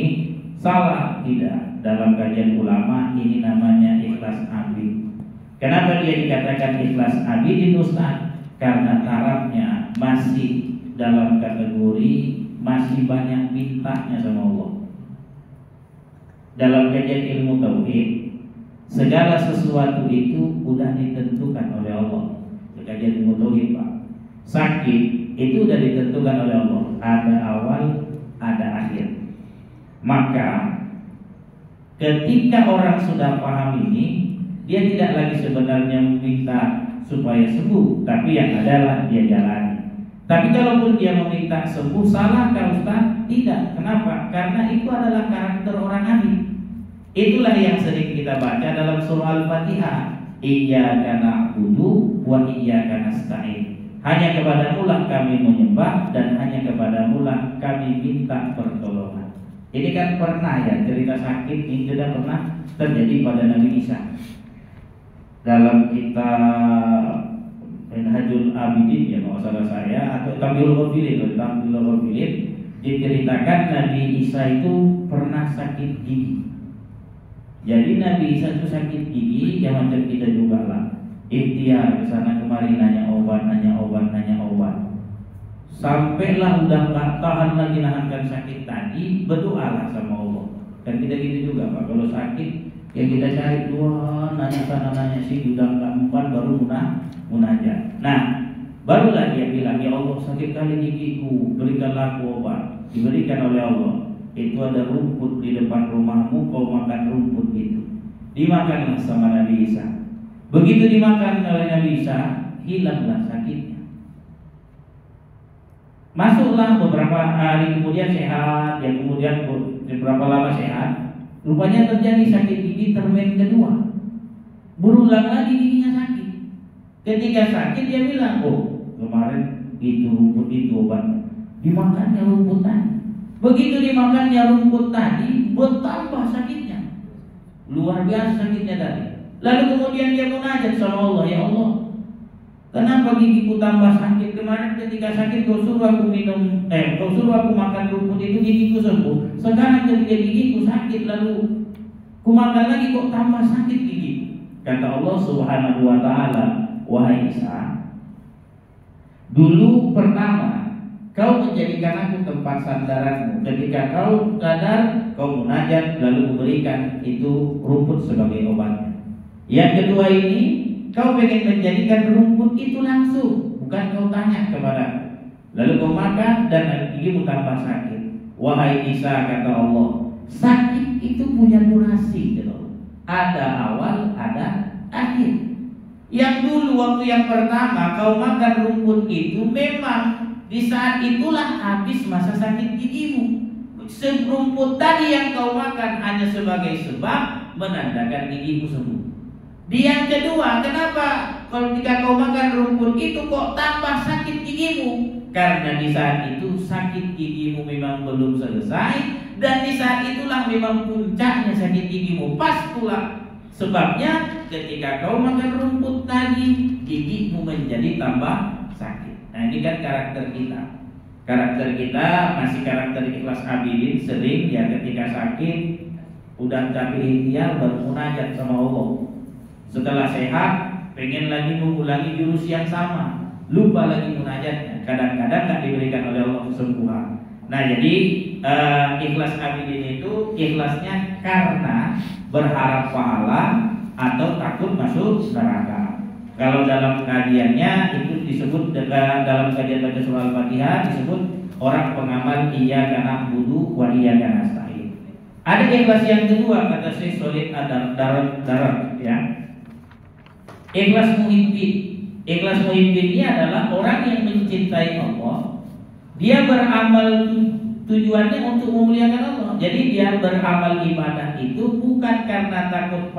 salah tidak? Dalam kajian ulama ini namanya ikhlas abid. Kenapa dia dikatakan ikhlas abidin, Ustaz? Karena tarafnya masih dalam kategori masih banyak mintanya sama Allah. Dalam kajian ilmu tauhid, segala sesuatu itu sudah ditentukan oleh Allah. Kajian ilmu tauhid, Pak. Sakit itu sudah ditentukan oleh Allah. Ada awal, ada akhir. Maka ketika orang sudah paham ini, dia tidak lagi sebenarnya meminta supaya sembuh, tapi yang adalah dia jalani. Tapi kalaupun dia meminta sembuh, salah kalau Ustaz? Tidak. Kenapa? Karena itu adalah karakter orang abid. Itulah yang sering kita baca dalam surah Al-Fatihah. Iyyaka na'budu wa iyyaka nasta'in. Hanya kepadamu lah kami menyembah dan hanya kepadamu lah kami minta pertolongan. Ini kan pernah ya, cerita sakit ini sudah pernah terjadi pada Nabi Isa. Dalam kitab Minhajul Abidin ya, kalau salah saya, atau Tamyul Ghafilin diceritakan Nabi Isa itu pernah sakit gigi. Jadi Nabi Isa itu sakit gigi, ya macam kita juga lah. Ikhtiar kesana kemari nanya obat. Sampailah udah gak tahan lagi nahankan sakit tadi, berdoalah sama Allah. Dan kita gitu juga, Pak. Kalau sakit, ya kita cari Tuhan, nanya sana nanya sini, udah gak mempan baru munajat. Nah, Barulah dia bilang, ya Allah sakit kali gigiku, berikanlah aku obat. Diberikan oleh Allah. Itu ada rumput di depan rumahmu, kau makan rumput itu. Dimakanlah sama Nabi Isa. Begitu dimakan oleh Nabi Isa, hilanglah sakitnya. Masuklah beberapa hari kemudian sehat, yang kemudian beberapa lama sehat. Rupanya terjadi sakit gigi termen kedua. Berulang lagi giginya sakit. Ketika sakit dia bilang, oh kemarin itu rumput itu obatnya. Dimakannya rumput tadi. Begitu dimakannya rumput tadi, bertambah sakitnya. Luar biasa sakitnya tadi. Lalu kemudian dia munajat sama Allah, ya Allah, kenapa gigiku tambah sakit? Kemarin ketika sakit kau suruh aku kau suruh aku makan rumput itu, gigiku sembuh. Sekarang ketika gigiku sakit, lalu ku makan lagi kok tambah sakit gigi. Kata Allah Subhanahu wa ta'ala, wahai Isa, dulu pertama kau menjadikan aku tempat sandaranmu. Ketika kau sadar, kau munajat, lalu memberikan itu rumput sebagai obatnya. Yang kedua ini, kau pengen menjadikan rumput itu langsung, bukan kau tanya kepada. Lalu kau makan dan gigimu tambah sakit. Wahai Isa, kata Allah, sakit itu punya durasi, gitu. Ada awal, ada akhir. Yang dulu waktu yang pertama kau makan rumput itu, memang di saat itulah habis masa sakit gigimu. Rumput tadi yang kau makan hanya sebagai sebab menandakan gigimu sembuh. Di yang kedua, kenapa ketika kau makan rumput itu kok tambah sakit gigimu? Karena di saat itu sakit gigimu memang belum selesai, dan di saat itulah memang puncaknya sakit gigimu. Pas pula sebabnya ketika kau makan rumput tadi, gigimu menjadi tambah sakit. Nah ini kan karakter kita. Karakter kita masih karakter ikhlas abidin. Sering ya ketika sakit udah capek ikhtiar baru munajat sama Allah. Setelah sehat, pengen lagi mengulangi jurus yang sama, lupa lagi munajatnya. Kadang-kadang tak diberikan oleh Allah kesembuhan. Nah jadi ikhlas abidin itu ikhlasnya karena berharap pahala atau takut masuk neraka. Kalau dalam kajiannya itu disebut dalam kajian baca surah Al-Fatihah disebut orang pengamal iyyaka na'budu wa iyyaka nasta'in. Ada ikhlas yang kedua, kata Syekh Sholih Ad-Darar ya. Ikhlas muhibbin. Ikhlas muhibbin ini adalah orang yang mencintai Allah. Dia beramal tujuannya untuk memuliakan Allah. Jadi dia beramal ibadah itu bukan karena takut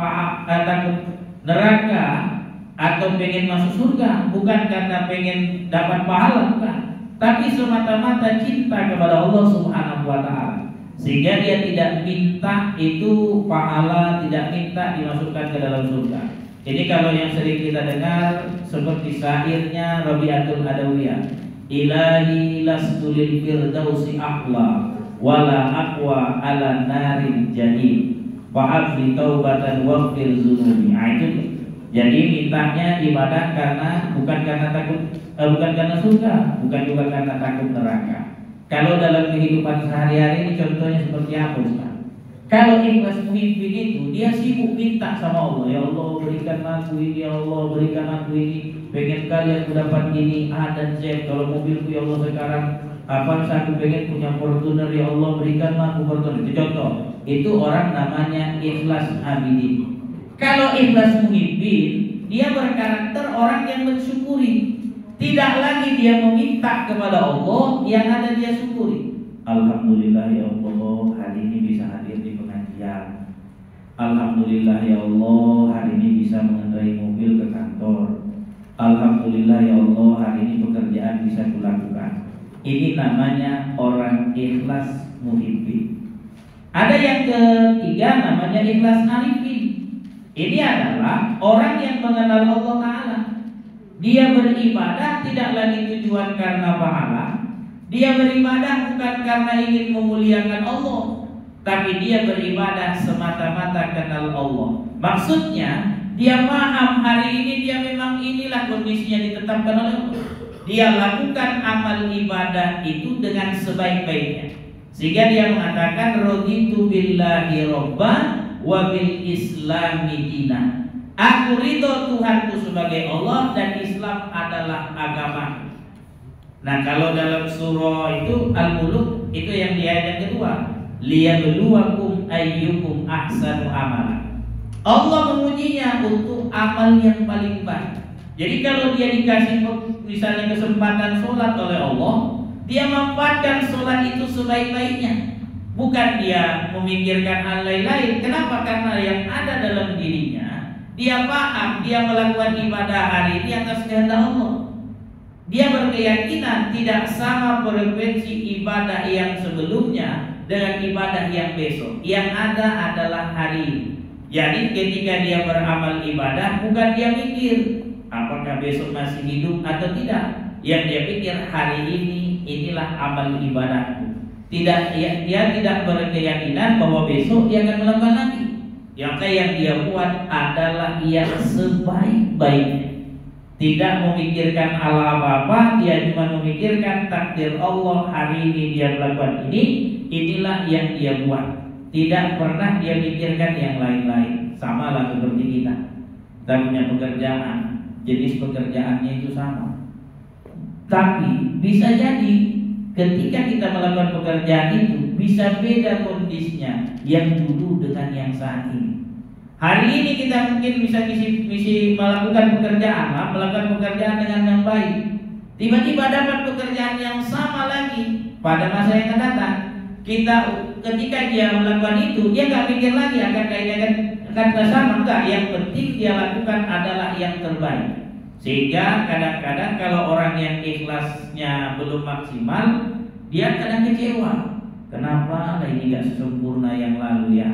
neraka atau pengen masuk surga, bukan karena pengen dapat pahala, bukan. Tapi semata-mata cinta kepada Allah Subhanahu wa ta'ala. Sehingga dia tidak minta itu pahala, tidak minta dimasukkan ke dalam surga. Ini kalau yang sering kita dengar seperti syairnya Rabi'atul Adawiyah, ilahi lastu lil firdausi ahla wala aqwa ala narin jahim fa'afli taubatan waghfir zunubi. Itu jadi mintanya ibadah bukan karena surga, bukan juga karena takut neraka. Kalau dalam kehidupan sehari-hari ini contohnya seperti apa Ustaz? Kalau ikhlas muhibbin itu dia sibuk minta sama Allah, ya Allah berikan aku ini, ya Allah berikan aku ini, pengen kali aku dapat ini A dan Z. Kalau mobilku ya Allah sekarang aku pengen punya Fortuner, ya Allah berikan aku Fortuner. Itu contoh. Itu orang namanya ikhlas abidin. Kalau ikhlas muhibbin, dia berkarakter orang yang mensyukuri. Tidak lagi dia meminta kepada Allah, yang ada dia syukuri. Alhamdulillah ya Allah, hari ini bisa hadir di pengajian. Alhamdulillah ya Allah, hari ini bisa mengendarai mobil ke kantor. Alhamdulillah ya Allah, hari ini pekerjaan bisa kulakukan. Ini namanya orang ikhlas muhibbin. Ada yang ketiga namanya ikhlas arifin. Ini adalah orang yang mengenal Allah Ta'ala. Dia beribadah tidak lagi tujuan karena pahala. Dia beribadah bukan karena ingin memuliakan Allah, tapi dia beribadah semata-mata kenal Allah. Maksudnya dia paham hari ini dia memang inilah kondisinya ditetapkan oleh Allah. Dia lakukan amal ibadah itu dengan sebaik-baiknya. Sehingga dia mengatakan raditu billahi robban wa bil islami dina. Aku ridho Tuhanku sebagai Allah dan Islam adalah agama. Nah, kalau dalam surah itu Al-Mulk itu yang di ayat yang kedua, liyabluwakum ayyukum ahsanu amala. Allah mengujinya untuk amal yang paling baik. Jadi kalau dia dikasih misalnya kesempatan sholat oleh Allah, dia manfaatkan sholat itu sebaik-baiknya. Bukan dia memikirkan hal lain-lain. Kenapa? Karena yang ada dalam dirinya, dia paham dia melakukan ibadah hari ini atas kehendak Allah. Dia berkeyakinan tidak sama frekuensi ibadah yang sebelumnya dengan ibadah yang besok. Yang ada adalah hari ini. Jadi ketika dia beramal ibadah, bukan dia mikir apakah besok masih hidup atau tidak. Yang dia pikir hari ini inilah amal ibadahku. Tidak, dia tidak berkeyakinan bahwa besok dia akan melakukan lagi. Yang dia buat adalah yang sebaik-baiknya. Tidak memikirkan hal apa-apa, dia cuma memikirkan takdir Allah hari ini dia melakukan ini, inilah yang dia buat. Tidak pernah dia mikirkan yang lain-lain. Sama lah seperti kita. Kita punya pekerjaan, jenis pekerjaannya itu sama. Tapi bisa jadi ketika kita melakukan pekerjaan itu bisa beda kondisinya yang dulu dengan yang saat ini. Hari ini kita mungkin bisa misi melakukan pekerjaan dengan yang baik. Tiba-tiba dapat pekerjaan yang sama lagi pada masa yang akan datang. Ketika dia melakukan itu, dia nggak mikir lagi akan sama enggak. Yang penting dia lakukan adalah yang terbaik. Sehingga kadang-kadang kalau orang yang ikhlasnya belum maksimal, dia kadang kecewa. Kenapa ini nggak sempurna yang lalu ya?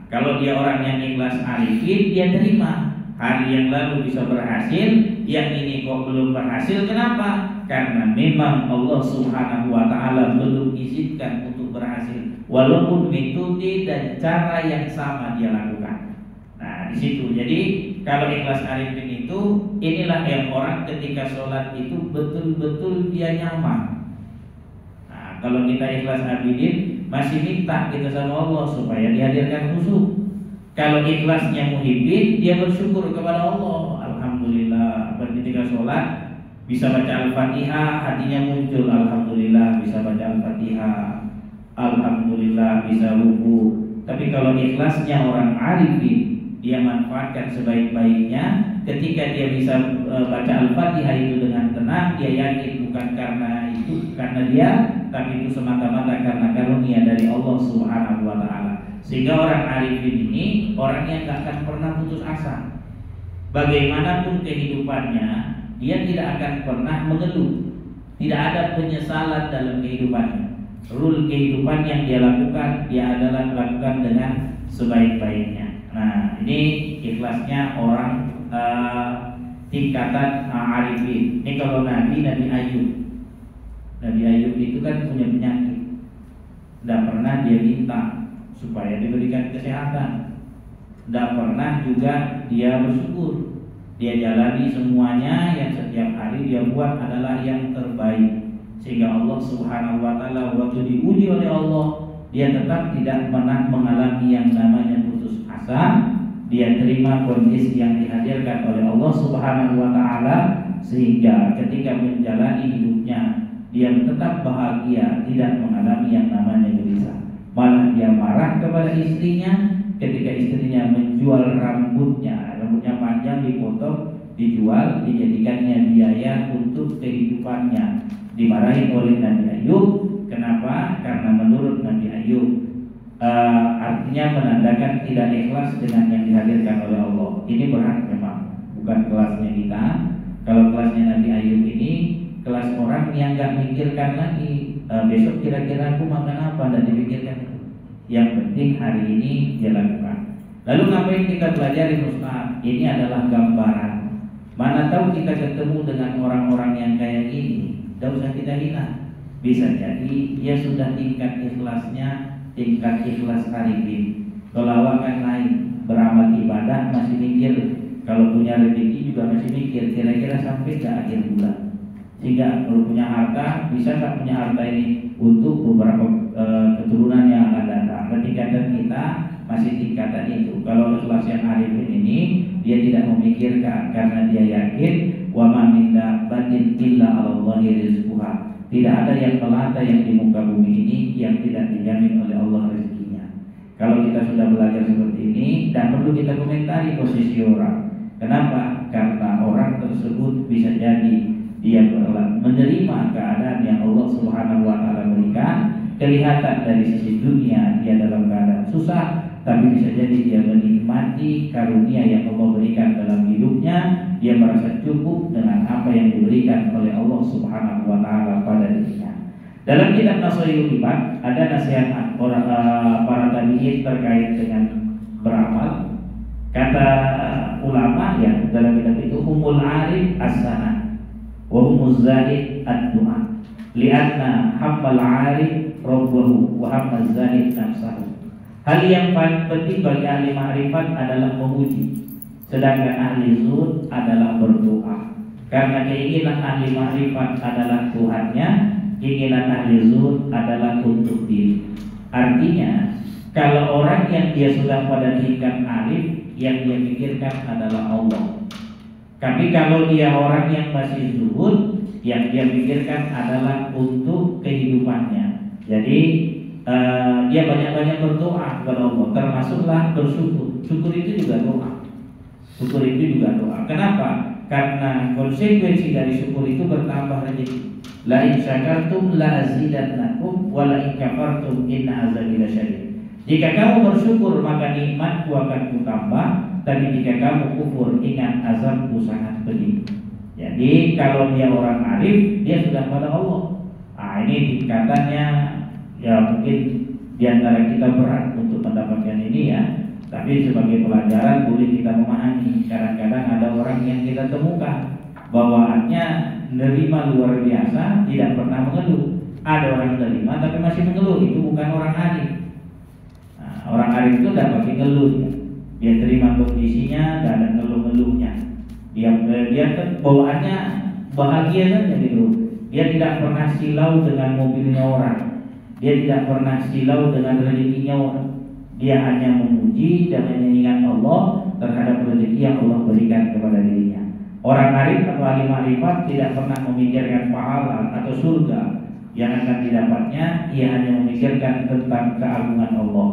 Kalau dia orang yang ikhlas arifin, dia terima. Hari yang lalu bisa berhasil, yang ini kok belum berhasil. Kenapa? Karena memang Allah Subhanahu wa Ta'ala belum izinkan untuk berhasil, walaupun metode dan cara yang sama dia lakukan. Nah, di situ. Jadi kalau ikhlas arifin itu, inilah yang orang ketika sholat itu betul-betul dia nyaman. Nah, kalau kita ikhlas abidin, masih minta kita sama Allah supaya dihadirkan khusyuk. Kalau ikhlasnya muhibbin, dia bersyukur kepada Allah. Alhamdulillah, ketika sholat bisa baca Al-Fatihah, hatinya muncul alhamdulillah, bisa baca Al-Fatihah, alhamdulillah, bisa ruku. Tapi kalau ikhlasnya orang arifin, dia manfaatkan sebaik-baiknya. Ketika dia bisa baca Al-Fatihah itu dengan tenang, dia yakin bukan karena dia, tapi itu semata-mata karena karunia dari Allah Subhanahu wa Ta'ala. Sehingga orang arifin ini orang yang gak akan pernah putus asa. Bagaimanapun kehidupannya, dia tidak akan pernah mengeluh. Tidak ada penyesalan dalam kehidupannya. Rule kehidupan yang dia lakukan, dia adalah melakukan dengan sebaik-baiknya. Nah, ini ikhlasnya orang tingkatan arifin. Ini kalau Nabi Ayub. Nabi Ayub itu kan punya penyakit. Tidak pernah dia minta supaya diberikan kesehatan. Tidak pernah juga dia bersyukur. Dia jalani semuanya yang setiap hari dia buat adalah yang terbaik. Sehingga Allah Subhanahu wa Ta'ala waktu diuji oleh Allah, dia tetap tidak pernah mengalami yang namanya putus asa. Dia terima kondisi yang dihadirkan oleh Allah Subhanahu wa Ta'ala, sehingga ketika menjalani hidupnya dia tetap bahagia, tidak mengalami yang namanya gelisah. Malah dia marah kepada istrinya ketika istrinya menjual rambutnya panjang, dipotong, dijual, dijadikannya biaya untuk kehidupannya. Dimarahi oleh Nabi Ayub. Kenapa? Karena menurut Nabi Ayub artinya menandakan tidak ikhlas dengan yang dihadirkan oleh Allah. Ini berat memang, bukan kelasnya kita. Kalau kelasnya Nabi Ayub ini kelas orang yang gak mikirkan lagi besok kira-kira aku makan apa, dan dipikirkan itu. Yang penting hari ini dia lakukan. Lalu ngapain kita pelajari Ustaz? Ini adalah gambaran. Mana tahu kita ketemu dengan orang-orang yang kayak gini, tidak usah kita hina. Bisa jadi dia sudah tingkat ikhlasnya, tingkat ikhlas arifin. Kelawakan lain, beramal ibadah masih mikir. Kalau punya rezeki juga masih mikir, kira-kira sampai ke akhir bulan. Sehingga kalau punya harta, bisa tak punya harta ini untuk beberapa keturunan yang akan datang. Tingkatan kita masih tingkatan itu. Kalau ikhlas yang arifin ini, dia tidak memikirkan karena dia yakin wa ma min dabbatin illa 'ala Allah Allahi rizquha. Tidak ada yang melata yang di muka bumi ini yang tidak dijamin oleh Allah rezekinya. Kalau kita sudah belajar seperti ini, tidak perlu kita komentari posisi orang. Kenapa? Karena orang tersebut bisa jadi dia menerima keadaan yang Allah Subhanahu wa taala berikan. Kelihatan dari sisi dunia dia dalam keadaan susah, tapi bisa jadi dia menikmati karunia yang Allah berikan dalam hidupnya. Dia merasa cukup dengan apa yang diberikan oleh Allah Subhanahu wa taala pada dirinya. Dalam kitab Nasaihul Ibad ada nasihat para tabi'in terkait dengan beramal. Kata ulama ya dalam kitab itu, humul arif as-sana wa humuz zahid ad-du'a. Lianna hammal arif rabbahu wa hammaz zahid nafsahu. Hal yang paling penting bagi ahli ma'rifat adalah memuji, sedangkan ahli zuhud adalah berdoa. Karena keinginan ahli ma'rifat adalah Tuhannya, keinginan ahli zuhud adalah untuk diri. Artinya, kalau orang yang dia sudah pada tingkat arif, yang dia pikirkan adalah Allah. Tapi kalau dia orang yang masih zuhud, yang dia pikirkan adalah untuk kehidupannya. Jadi dia banyak-banyak berdoa kepada Allah, termasuklah bersyukur. Syukur itu juga doa. Syukur itu juga doa. Kenapa? Karena konsekuensi dari syukur itu bertambah rezeki. La in syakartum la azidannakum wa la in kafartum inna azabi lasyadid. Jika kamu bersyukur maka nikmatku akan kutambah, tapi jika kamu kufur ingat azabku sangat pedih. Jadi kalau dia orang arif, dia sudah pada Allah. Ini tingkatannya ya mungkin diantara kita berat untuk mendapatkan ini ya. Tapi sebagai pelajaran boleh kita memahami. Kadang-kadang ada orang yang kita temukan bawaannya nerima luar biasa, tidak pernah mengeluh. Ada orang nerima tapi masih mengeluh, itu bukan orang arif. Orang arif itu tidak pakai ngeluh ya. Dia terima kondisinya, tidak ada ngeluh-ngeluhnya. Dia bawaannya bahagia saja gitu. Dia tidak pernah silau dengan mobilnya orang. Dia tidak pernah silau dengan rezekinya orang. Dia hanya memuji dan hanya ingat Allah terhadap rezeki yang Allah berikan kepada dirinya. Orang arif atau ahli ma'rifat tidak pernah memikirkan pahala atau surga yang akan didapatnya. Ia hanya memikirkan tentang keagungan Allah.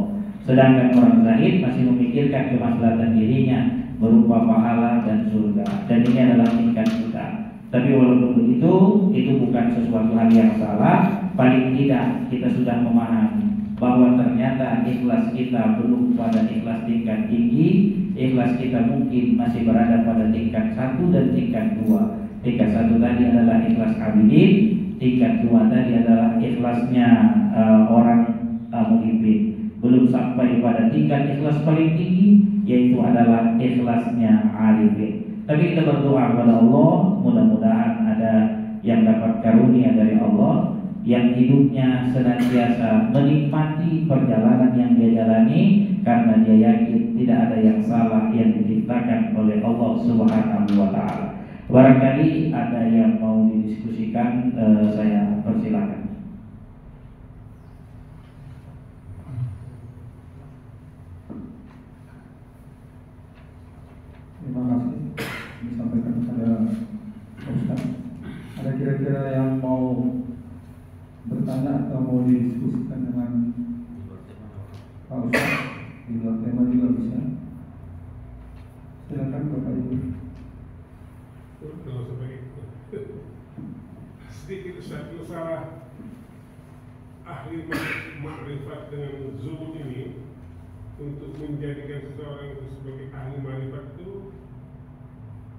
Sedangkan orang zahid masih memikirkan kemaslahatan dirinya berupa pahala dan surga. Dan ini adalah tingkat kita. Tapi walaupun begitu, itu bukan sesuatu hal yang salah. Paling tidak kita sudah memahami bahwa ternyata ikhlas kita belum pada ikhlas tingkat tinggi. Ikhlas kita mungkin masih berada pada tingkat 1 dan tingkat 2. Tingkat 1 tadi adalah ikhlas abidin, tingkat 2 tadi adalah ikhlasnya orang muhibbin. Belum sampai pada tingkat ikhlas paling tinggi, yaitu adalah ikhlasnya arifin. Tapi kita berdoa kepada Allah, mudah-mudahan ada yang dapat karunia dari Allah, yang hidupnya senantiasa menikmati perjalanan yang dia jalani, karena dia yakin tidak ada yang salah yang diciptakan oleh Allah Subhanahu wa taala. Barangkali ada yang mau didiskusikan, saya persilakan. Terima kasih disampaikan kepada Ustaz. Ada kira-kira yang mau bertanya atau mau didiskusikan dengan Pak Ustaz? Di luar tema juga bisa. Silakan Bapak Ibu. Kalau sebagai sedikit satu salah ahli makrifat dengan zuhud ini untuk menjadikan seseorang itu sebagai ahli makrifat itu,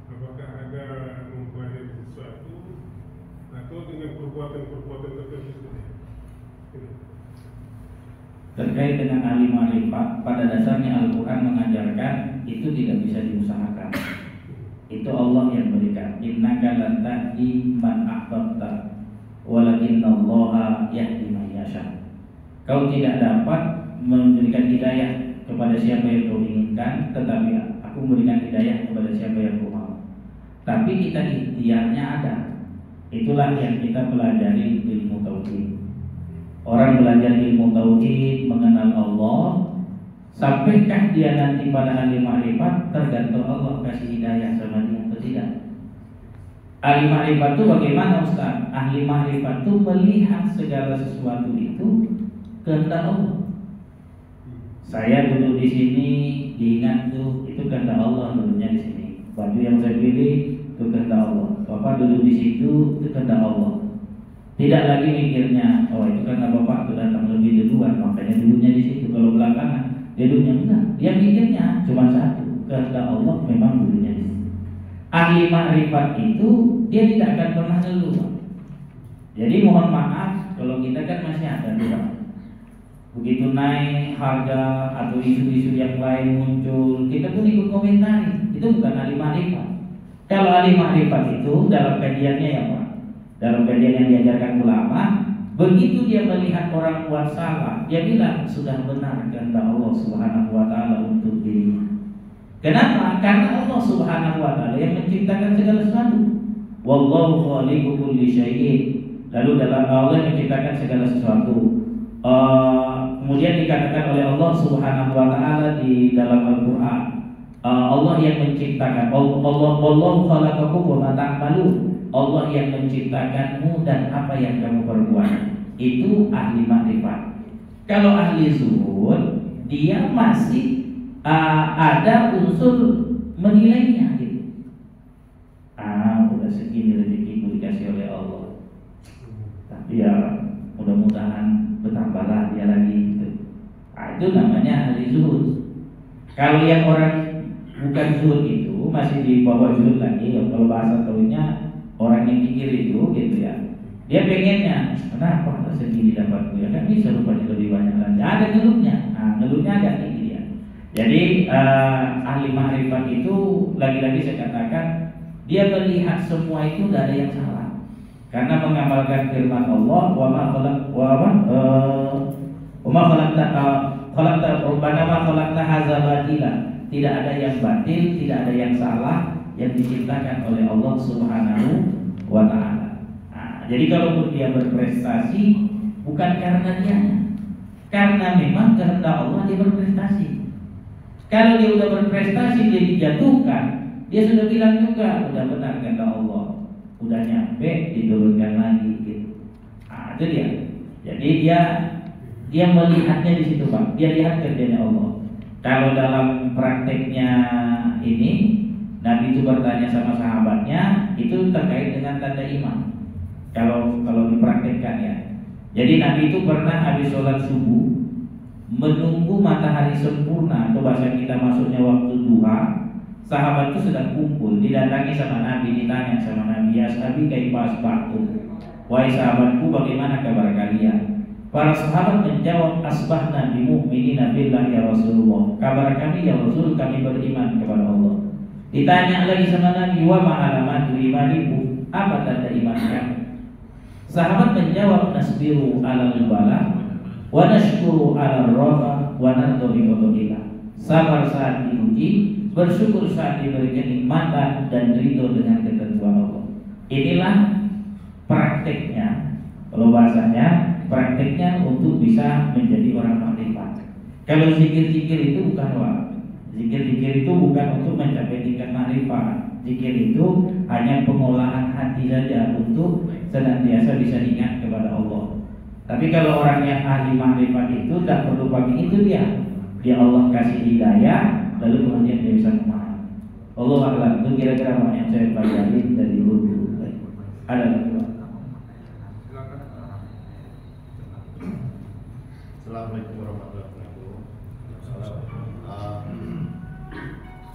apakah ada mempelajari sesuatu atau dengan perbuatan-perbuatan tertentu? Terkait dengan ahli ma'rifat, pada dasarnya Al-Quran mengajarkan itu tidak bisa diusahakan. Itu Allah yang berikan. Innaka lan tahdi man ahbabta walakinnallaha yahdi man yasha. Kau tidak dapat memberikan hidayah kepada siapa yang kau inginkan, tetapi aku memberikan hidayah kepada siapa yang kau mau. Tapi kita ikhtiarnya ada. Itulah yang kita pelajari ilmu tauhid. Orang belajar ilmu tauhid, mengenal Allah, sampaikah dia nanti pada ahli ma'rifat, tergantung Allah kasih hidayah sama dia atau tidak. Ahli ma'rifat itu bagaimana Ustaz? Ahli ma'rifat itu melihat segala sesuatu itu kehendak Allah. Saya duduk di sini, diingat tuh itu kehendak Allah duduknya di sini. Baju yang saya pilih itu kehendak Allah. Bapak duduk di situ itu kehendak Allah. Tidak lagi mikirnya, oh itu karena bapak sudah datang lebih duluan, makanya duduknya di situ. Kalau belakangan, dia duduknya enggak. Dia mikirnya cuma satu, kehendak Allah memang duduknya di situ. Ahli makrifat itu dia tidak akan pernah ngeluh. Jadi mohon maaf kalau kita kan masih ada tuh. Begitu naik harga atau isu-isu yang lain muncul, kita pun ikut komentari. Itu bukan ahli makrifat. Kalau ahli makrifat itu dalam kajiannya ya Pak, dalam kajian yang diajarkan ulama, begitu dia melihat orang buat salah, dia bilang sudah benar kehendak Allah Subhanahu wa taala untuk dirinya. Kenapa? Karena Allah Subhanahu wa taala yang menciptakan segala sesuatu. Wallahu khaliqu kulli syai'in. Lalu dalam Allah yang menciptakan segala sesuatu. Kemudian dikatakan oleh Allah Subhanahu wa taala di dalam Al-Qur'an, Allah yang menciptakan. Wallahu khalaqakum wa ma ta'malun. Allah yang menciptakanmu dan apa yang kamu perbuat. Itu ahli makrifat. Kalau ahli zuhud, dia masih ada unsur menilainya gitu. Udah segini rezekiku dikasih oleh Allah, tapi ya mudah-mudahan bertambahlah dia lagi gitu. Itu namanya ahli zuhud. Kalau yang orang bukan zuhud itu masih di bawah zuhud lagi. Kalau bahasa tahunya orang yang pikir itu gitu ya, dia pengennya kenapa segini dapatku ya, kan bisa rupanya lebih banyak lagi. Ada ngeluhnya, ngeluhnya agak tinggi dia. Jadi ahli makrifat itu lagi-lagi saya katakan dia melihat semua itu tidak ada yang salah, karena mengamalkan firman Allah, wa ma khalaqta hadza batila. Tidak ada yang batil, tidak ada yang salah yang diciptakan oleh Allah Subhanahu wa taala. Jadi kalau dia berprestasi bukan karena dia, karena memang kehendak Allah dia berprestasi. Kalau dia sudah berprestasi dia dijatuhkan, dia sudah bilang juga udah benar kehendak Allah, udah nyampe diturunkan lagi gitu. Itu dia. Jadi dia melihatnya di situ Pak. Dia lihat kerjanya Allah. Kalau dalam prakteknya ini Nabi itu bertanya sama sahabatnya, itu terkait dengan tanda iman. Kalau dipraktekkan ya. Jadi Nabi itu pernah habis sholat subuh menunggu matahari sempurna, atau bahasa kita maksudnya waktu duha. Sahabat itu sedang kumpul, didatangi sama Nabi, ditanya sama Nabi, ya sahabi kaifa asbahtum? Wahai sahabatku, bagaimana kabar kalian? Para sahabat menjawab, asbahna bimu'minina billah ya Rasulullah. Kabar kami ya Rasul, kami beriman kepada Allah. Ditanya lagi sama Nabi, wa ma'alamatu imanikum, apa tanda iman kamu? Sahabat menjawab, nasbiru ala al-bala wa nashkuru ala ar-raha wa nardu bi qadarillah. Sabar saat diuji, bersyukur saat diberikan nikmatan, dan ridho dengan ketentuan Allah. Inilah prakteknya. Kalau bahasanya prakteknya untuk bisa menjadi orang makrifat. Kalau zikir-zikir itu bukan zikir-zikir itu bukan untuk mencapai tingkat makrifat. Zikir itu hanya pengolahan hati saja untuk senantiasa bisa ingat kepada Allah. Tapi kalau orang yang ahli makrifat itu tak perlu pakai itu dia Allah kasih hidayah, lalu kemudian dia bisa memahami. Allah a'lam. Itu kira-kira yang saya pelajari dari dulu. Ada lagi Pak? Assalamualaikum warahmatullahi wabarakatuh.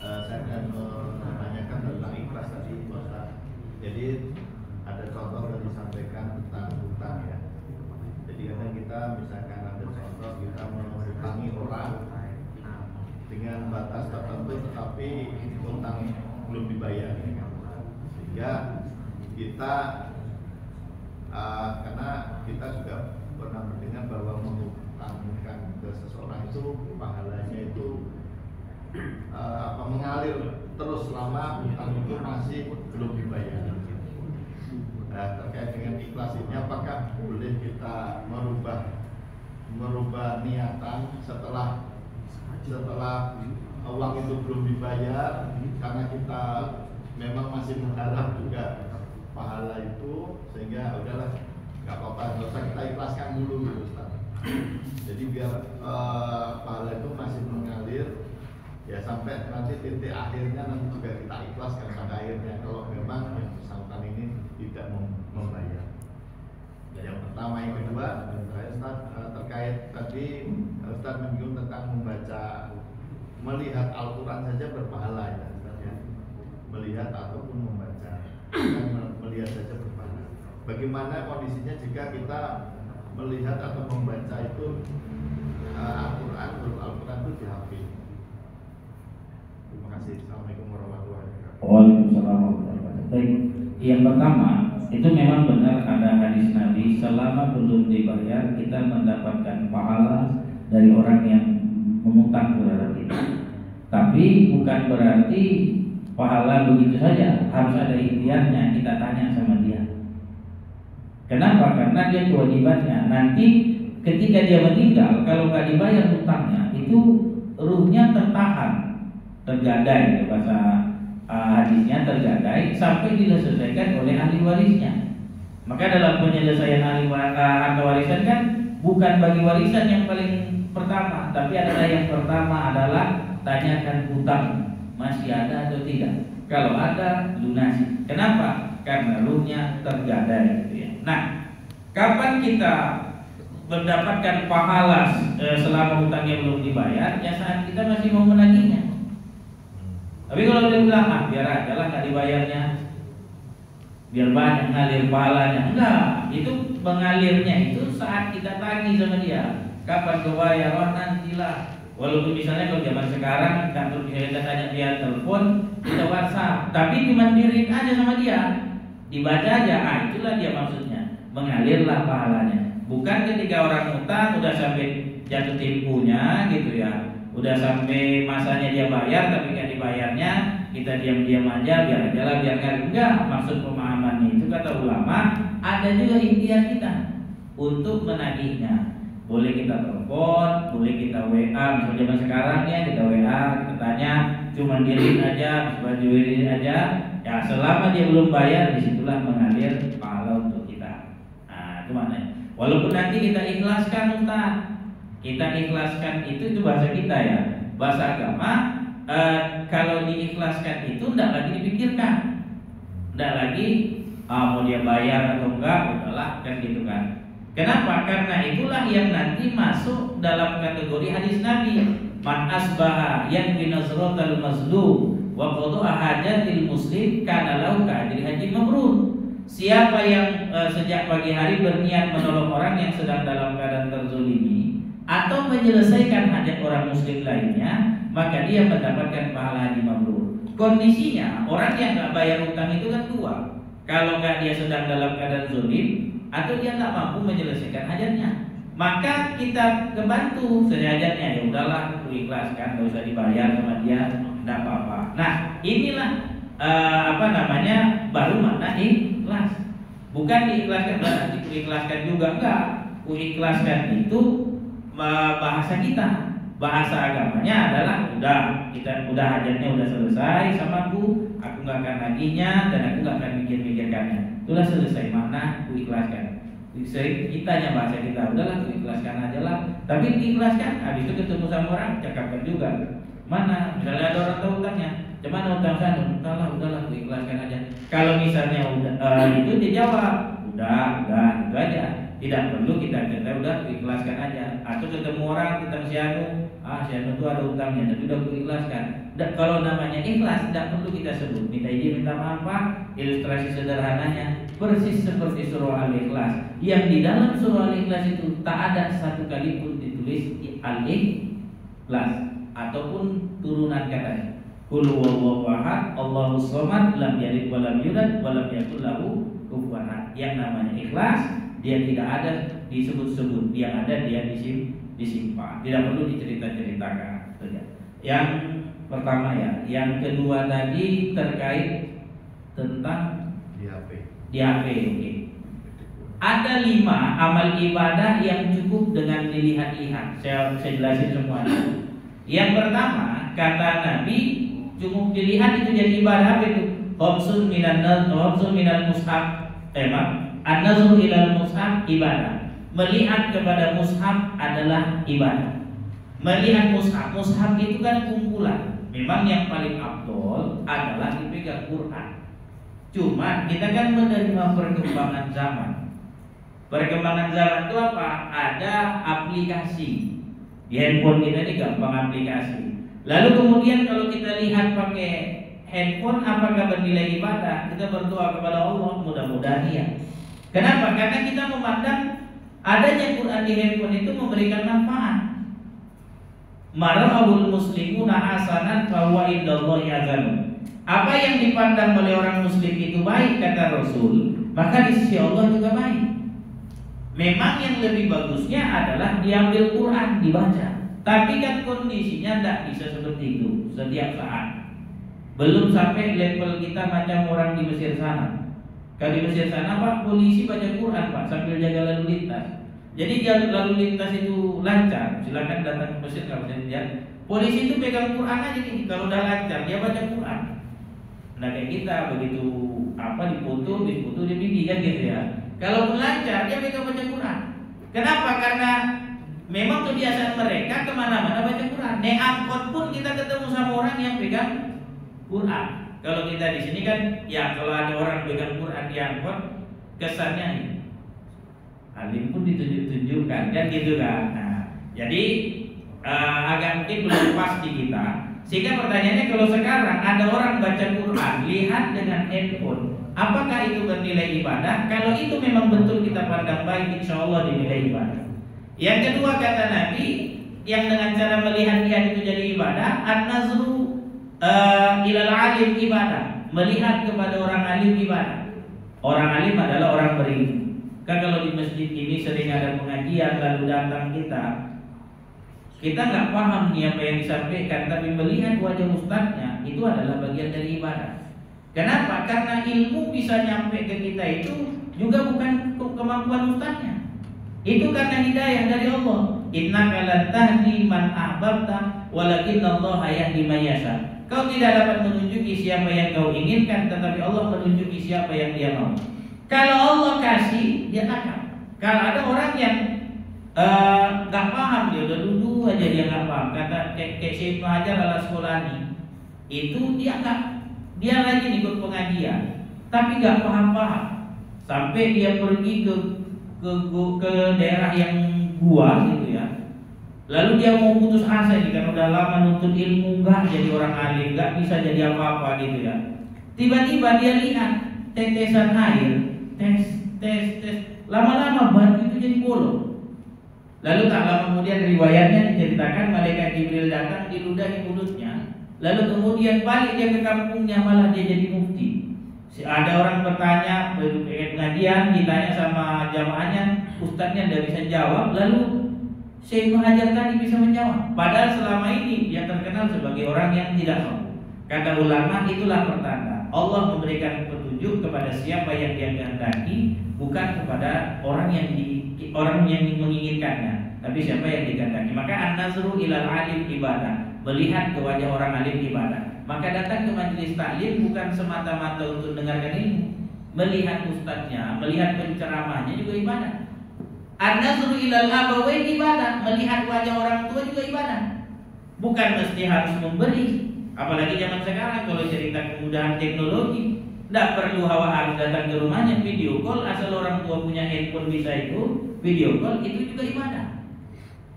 Saya akan menanyakan tentang ikhlas tadi, Ustaz. Jadi ada contoh yang disampaikan tentang hutang ya. Jadi kadang kita misalkan ada contoh kita menghutangi orang dengan batas tertentu, tetapi hutang belum dibayar, sehingga kita karena kita juga pernah mendengar bahwa menghutangkan ke seseorang itu pahalanya itu mengalir terus selama hutang itu masih belum dibayar. Terkait dengan ikhlas ini, apakah boleh kita merubah niatan setelah uang itu belum dibayar, karena kita memang masih mengharap juga pahala itu, sehingga udahlah nggak apa-apa, nggak usah kita ikhlaskan dulu gitu Ustaz. Jadi biar pahala itu masih mengalir ya sampai nanti titik akhirnya nanti juga kita ikhlaskan pada akhirnya kalau memang yang bersangkutan ini tidak membayar. Dan yang pertama, yang kedua, Ustaz, terkait tadi Ustaz menyinggung tentang membaca, melihat Al-Quran saja berpahala ya Ustaz ya. Melihat ataupun membaca, melihat saja berpahala. Bagaimana kondisinya jika kita melihat atau membaca itu Al-Quran itu di HP? Terima kasih. Assalamualaikum warahmatullahi wabarakatuh. Waalaikumsalam warahmatullahi wabarakatuh. Baik, yang pertama itu memang benar ada hadis Nabi, selama belum dibayar kita mendapatkan pahala dari orang yang memutang terhadap kita. Tapi bukan berarti pahala begitu saja, harus ada ikhtiarnya. Kita tanya sama dia. Kenapa? Karena dia kewajibannya. Nanti ketika dia meninggal, kalau nggak dibayar hutangnya, itu ruhnya tergadai, bahasa hadisnya tergadai sampai diselesaikan oleh ahli warisnya. Maka dalam penyelesaian harta warisan kan bukan bagi warisan yang paling pertama, tapi adalah yang pertama adalah tanyakan hutang masih ada atau tidak. Kalau ada, lunasi. Kenapa? Karena ruhnya tergadai gitu ya. Nah, kapan kita mendapatkan pahala selama hutangnya belum dibayar? Ya saat kita masih mau menagihnya. Tapi kalau dia bilang, biar aja lah nggak dibayarnya, biar banyak ngalir pahalanya. Enggak, itu mengalirnya itu saat kita tagih sama dia. Kapan kau bayar? Oh nantilah. Walaupun misalnya kalau zaman sekarang kantor kita tanya dia telepon, kita WhatsApp, tapi dimandirin aja sama dia, dibaca aja. Itulah dia maksudnya, mengalirlah pahalanya. Bukan ketika orang utang udah sampai jatuh temponya gitu ya, udah sampai masanya dia bayar tapi kan dibayarnya kita diam-diam aja biar aja lah biar ngalir. Enggak, maksud pemahamannya itu kata ulama ada juga ikhtiar kita untuk menagihnya. Boleh kita telepon, boleh kita WA, misalnya zaman sekarang ya kita WA, kita tanya, cuma diriin aja, diriin aja. Ya selama dia belum bayar, disitulah mengalir pahala untuk kita. Nah itu maknanya. Walaupun nanti kita ikhlaskan Ustaz, kita ikhlaskan itu bahasa kita ya, bahasa agama. Kalau diikhlaskan itu tidak lagi dipikirkan, tidak lagi mau dia bayar atau enggak, udahlah kan gitu kan. Kenapa? Karena itulah yang nanti masuk dalam kategori hadis Nabi, man asbaha yanwi nazratal mazlum wa qada'a hajatil muslim kana lahu ka'ajri hajjin mabrur. Siapa yang sejak pagi hari berniat menolong orang yang sedang dalam keadaan terzolimi atau menyelesaikan hajat orang muslim lainnya, maka dia mendapatkan pahala haji mabrur. Kondisinya orang yang nggak bayar hutang itu kan dua. Kalau nggak dia sedang dalam keadaan zolim atau dia nggak mampu menyelesaikan hajatnya, maka kita kebantu sehajatnya. Ya udahlah, aku ikhlaskan, nggak usah dibayar sama dia, nggak apa-apa. Nah inilah baru makna ikhlas. Bukan diikhlaskan berarti kuikhlaskan juga, enggak. Kuikhlaskan itu bahasa kita, bahasa agamanya adalah udah hajatnya udah selesai sama aku nggak akan nagihnya dan aku nggak akan mikir-mikirkannya. Itulah selesai, makna kuikhlaskan. Kitanya bahasa kita, udahlah kuikhlaskan aja lah. Tapi diikhlaskan, habis itu ketemu sama orang, cakapkan juga. Mana misalnya ada orang tahu hutangnya, cuman hutang saya, udahlah kuikhlaskan aja. Kalau misalnya itu dia jawab, udah itu aja. Tidak perlu kita udah ikhlaskan aja. Atau ketemu orang kita si Anu itu ada hutangnya, tapi udah ikhlaskan. Kalau namanya ikhlas tidak perlu kita sebut. Minta izin, minta maaf Pak. Ilustrasi sederhananya persis seperti surah Al-Ikhlas. Yang di dalam surah Al-Ikhlas itu tak ada satu kali pun ditulis Al-Ikhlas ataupun turunan katanya. Qul huwallahu ahad, Allahus samad, lam yalid wa lam yulad wa lam yakul lahu kufuwan ahad. Yang namanya ikhlas dia tidak ada disebut-sebut, dia ada dia disimpan, tidak perlu dicerita-ceritakan. Yang pertama ya, yang kedua tadi terkait tentang di HP. Okay. Ada 5 amal ibadah yang cukup dengan dilihat-lihat. Saya jelasin semuanya. Yang pertama kata Nabi, cukup dilihat itu jadi ibadah apa itu? khamsun minal mushaf an-nazru ilal mushaf ibadah. Melihat kepada mushaf adalah ibadah. Melihat mushaf itu kan kumpulan. Memang yang paling afdol adalah dipegang Quran. Cuma kita kan menerima perkembangan zaman. Perkembangan zaman itu apa? Ada aplikasi. Di handphone kita ini gampang aplikasi. Lalu kemudian kalau kita lihat pakai handphone, apakah bernilai ibadah? Kita berdoa kepada Allah, mudah-mudahan iya. Kenapa? Karena kita memandang adanya Quran di handphone itu memberikan manfaat. Marahul muslimuna hasanan fa huwa indallahi azan. Apa yang dipandang oleh orang muslim itu baik kata Rasul, maka di sisi Allah juga baik. Memang yang lebih bagusnya adalah diambil Quran dibaca. Tapi kan kondisinya tidak bisa seperti itu setiap saat. Belum sampai level kita macam orang di Mesir sana. Kalau di Mesir sana Pak, polisi baca Quran Pak sambil jaga lalu lintas. Jadi lalu lintas itu lancar. Silakan datang ke Mesir kalau saya lihat. Polisi itu pegang Quran aja nih. Kalau udah lancar dia baca Quran. Nah kayak kita begitu difoto dia bibi kan gitu ya. Kalau lancar dia pegang baca Quran. Kenapa? Karena memang kebiasaan mereka kemana-mana baca Quran. Naik angkot pun kita ketemu sama orang yang pegang Quran. Kalau kita di sini kan, ya kalau ada orang pegang Quran di angkot, kesannya alim pun ditunjuk-tunjukkan kan gitu kan. Nah, jadi agak mungkin belum pas di kita. Sehingga pertanyaannya kalau sekarang ada orang baca Quran, lihat dengan handphone, apakah itu bernilai ibadah? Kalau itu memang betul kita pandang baik, insya Allah dinilai ibadah. Yang kedua kata Nabi, yang dengan cara melihat-lihat itu jadi ibadah, an-nazru ilal alim ibadah. Melihat kepada orang alim ibadah. Orang alim adalah orang berilmu. Kan kalau di masjid ini sering ada pengajian lalu datang kita nggak paham nih apa yang disampaikan, tapi melihat wajah ustadznya itu adalah bagian dari ibadah. Kenapa? Karena ilmu bisa nyampe ke kita itu juga bukan kemampuan ustadznya. Itu karena hidayah dari Allah. Innaka lan tahdi man ahbabta walakinnallaha yahdi man yasha. Kau tidak dapat menunjuki siapa yang kau inginkan, tetapi Allah menunjuki siapa yang Dia mau. Kalau Allah kasih, Dia takkan. Kalau ada orang yang nggak paham, dia udah dulu aja dia nggak paham. Kata kayak Syekh Hajar Al-Asqalani, itu dia lagi ikut pengajian, tapi nggak paham-paham. Sampai dia pergi ke daerah yang gua gitu ya. Lalu dia mau putus asa nih, karena udah lama nuntut ilmu, nggak jadi orang alim, nggak bisa jadi apa-apa gitu ya. Tiba-tiba dia lihat tetesan air, tes, lama-lama batu itu jadi bolong. Lalu tak lama kemudian riwayatnya diceritakan malaikat Jibril datang diludahi mulutnya. Lalu kemudian balik dia ke kampungnya, malah dia jadi mufti. Ada orang bertanya pengajian, ditanya sama jamaahnya, ustadznya tidak bisa jawab. Lalu Syekh Hajar tadi bisa menjawab. Padahal selama ini dia terkenal sebagai orang yang tidak mampu. Kata ulama, itulah pertanda Allah memberikan petunjuk kepada siapa yang Dia kehendaki, bukan kepada orang yang menginginkannya, tapi siapa yang dikehendaki. Maka an-nazru ilal alim ibadah. Melihat ke wajah orang alim ibadah. Maka datang ke majelis taklim bukan semata-mata untuk dengarkan ilmu. Melihat ustadznya, melihat penceramahnya juga ibadah. An-nazru ilal abawain ibadah. Melihat wajah orang tua juga ibadah. Bukan mesti harus memberi. Apalagi zaman sekarang kalau cerita kemudahan teknologi, tidak perlu hawa harus datang ke rumahnya, video call. Asal orang tua punya handphone bisa itu video call, itu juga ibadah.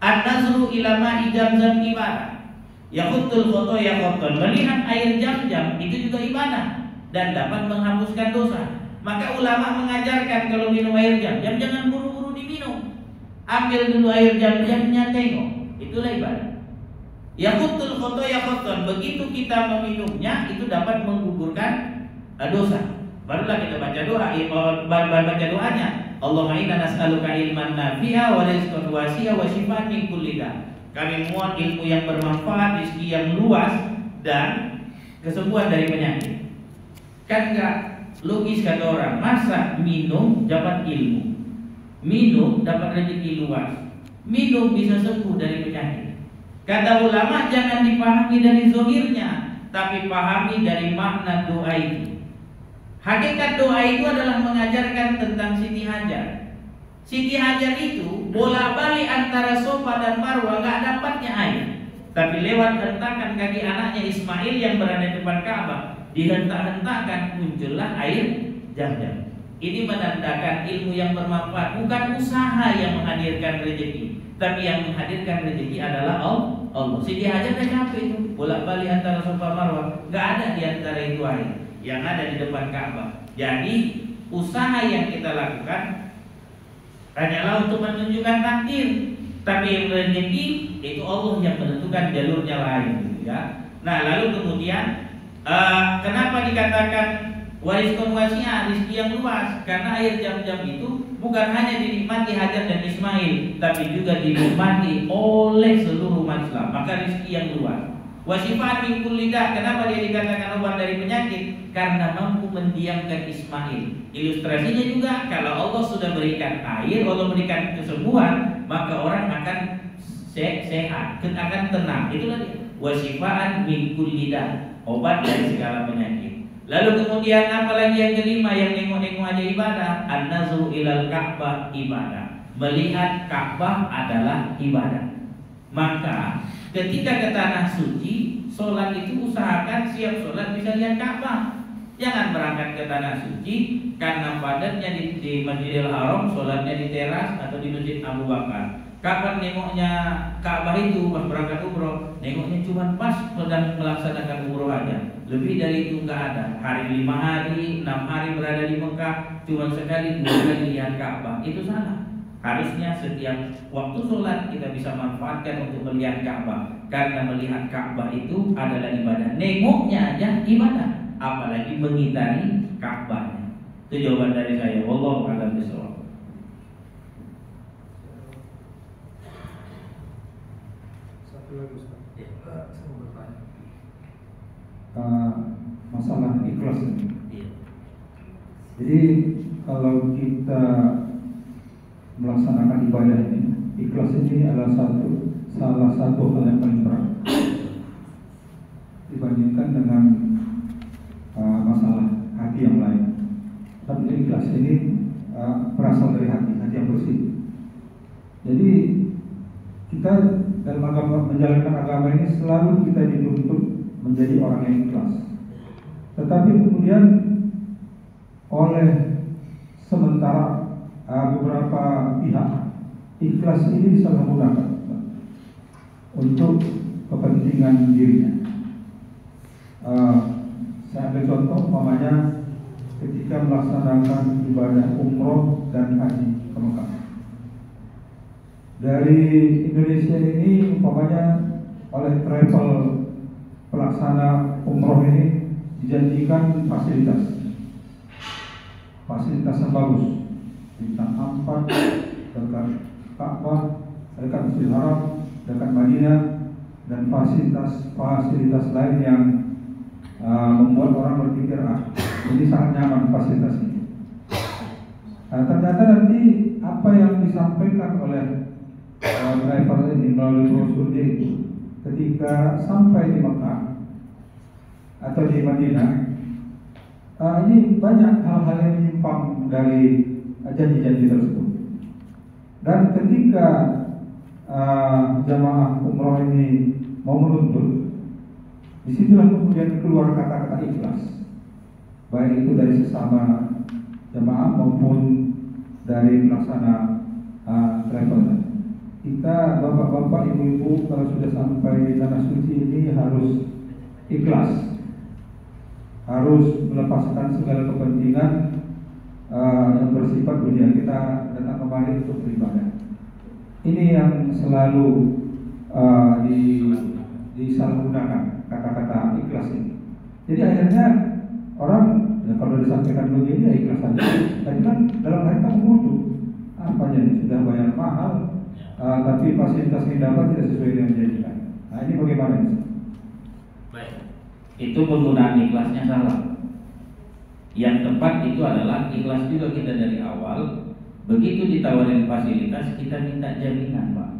An-nazru ila ma'i Zamzam ibadah. Yaqutul khotoya khoton. Melihat air Zam-Zam itu juga ibadah dan dapat menghapuskan dosa. Maka ulama mengajarkan kalau minum air Zam-Zam jangan buru-buru diminum. Ambil dulu air Zam-Zamnya, tengok. Itulah ibadah. Yaqutul khotoya khoton. Begitu kita meminumnya itu dapat menggugurkan dosa. Barulah kita baca doanya. Allahumma inna nas'aluka ilman nafi'a wa rizqan wasi'a wa shifaan min kulli da'. Kami mohon ilmu yang bermanfaat, rezeki yang luas, dan kesembuhan dari penyakit. Kan enggak logis kata orang, masa minum dapat ilmu, minum dapat rezeki luas, minum bisa sembuh dari penyakit. Kata ulama, jangan dipahami dari zahirnya, tapi pahami dari makna doa ini. Hakikat doa itu adalah mengajarkan tentang Siti Hajar. Siti Hajar itu bolak-balik antara Safa dan Marwah nggak dapatnya air, tapi lewat hentakan kaki anaknya Ismail yang berada di depan Ka'bah, dihentak-hentakan muncullah air Zam-Zam. Ini menandakan ilmu yang bermanfaat, bukan usaha yang menghadirkan rezeki, tapi yang menghadirkan rezeki adalah Allah. Siti Hajar udah capek itu bolak-balik antara Safa Marwah, nggak ada di antara itu air, yang ada di depan Ka'bah. Jadi usaha yang kita lakukan hanyalah untuk menunjukkan takdir, tapi yang rezeki itu Allah yang menentukan jalurnya lain, gitu ya. Nah, lalu kemudian kenapa dikatakan warizqun wasi'a, rezeki yang luas? Karena air Zam-Zam itu bukan hanya dinikmati Hajar dan Ismail, tapi juga dinikmati oleh seluruh umat Islam. Maka rezeki yang luas. Wasifat min kulli da', kenapa dia dikatakan obat dari penyakit? Karena mampu mendiamkan Ismail. Ilustrasinya juga, kalau Allah sudah berikan air, Allah berikan kesembuhan, maka orang akan sehat, akan tenang. Itulah dia. Wasifat min kulli da', obat dari segala penyakit. Lalu kemudian apalagi yang kelima yang nengok-nengok aja ibadah, an-nazru ilal Ka'bah ibadah. Melihat Ka'bah adalah ibadah. Maka ketika ke tanah suci, sholat itu usahakan siap sholat bisa lihat Ka'bah. Jangan berangkat ke tanah suci karena padatnya di Masjidil Haram, sholatnya di teras atau di Masjid Abu Bakar. Kapan nengoknya Ka'bah itu? Pas berangkat umroh, nengoknya cuma pas sedang melaksanakan umroh aja. Lebih dari itu nggak ada. Hari 5 hari, 6 hari berada di Mekah, cuma sekali 2 kali lihat Ka'bah. Itu salah. Harusnya setiap waktu sholat kita bisa manfaatkan untuk melihat Ka'bah, karena melihat Ka'bah itu adalah ibadah. Nengoknya aja ibadah, apalagi mengitari Ka'bahnya. Itu jawaban dari saya. Wallahu a'lam bishawab. Satu lagi Ustaz. Saya mau bertanya. Masalah ikhlas ini. Jadi kalau kita melaksanakan ibadah ini, ikhlas ini adalah salah satu hal yang paling berat dibandingkan dengan masalah hati yang lain. Tapi ikhlas ini berasal dari hati yang bersih. Jadi kita dalam menjalankan agama ini selalu kita dituntut menjadi orang yang ikhlas. Tetapi kemudian oleh sementara beberapa pihak ikhlas ini disalahgunakan untuk kepentingan dirinya. Saya ambil contoh, umpamanya ketika melaksanakan ibadah umroh dan haji ke Mekah. Dari Indonesia ini umpamanya oleh travel pelaksana umroh ini dijanjikan fasilitas yang bagus, bintang 4, dekat Ka'bah, dekat Masjidil Haram, dekat Madinah, dan fasilitas lain yang membuat orang berpikir ini sangat nyaman fasilitas ini. Ternyata nanti apa yang disampaikan oleh driver ini melalui brosur itu, ketika sampai di Mekah atau di Madinah, ini banyak hal-hal yang menyimpang dari janji-janji tersebut. Dan ketika jamaah umroh ini mau menuntut, disitulah kemudian keluar kata-kata ikhlas, baik itu dari sesama jamaah maupun dari pelaksana travel. Kita bapak-bapak, ibu-ibu, kalau sudah sampai di tanah suci ini harus ikhlas, harus melepaskan segala kepentingan yang bersifat dunia. Kita datang kemari untuk beribadah. Ini yang selalu disalahgunakan kata-kata ikhlas ini. Jadi akhirnya orang kalau disampaikan begini ya ikhlas saja. Tapi kan dalam hati kamu butuh apanya nih, sudah bayar mahal, tapi fasilitas yang dapat tidak sesuai dengan janjikan. Nah ini bagaimana nih? Baik, itu penggunaan ikhlasnya salah. Yang tepat itu adalah ikhlas juga kita dari awal. Begitu ditawarin fasilitas kita minta jaminan, Pak.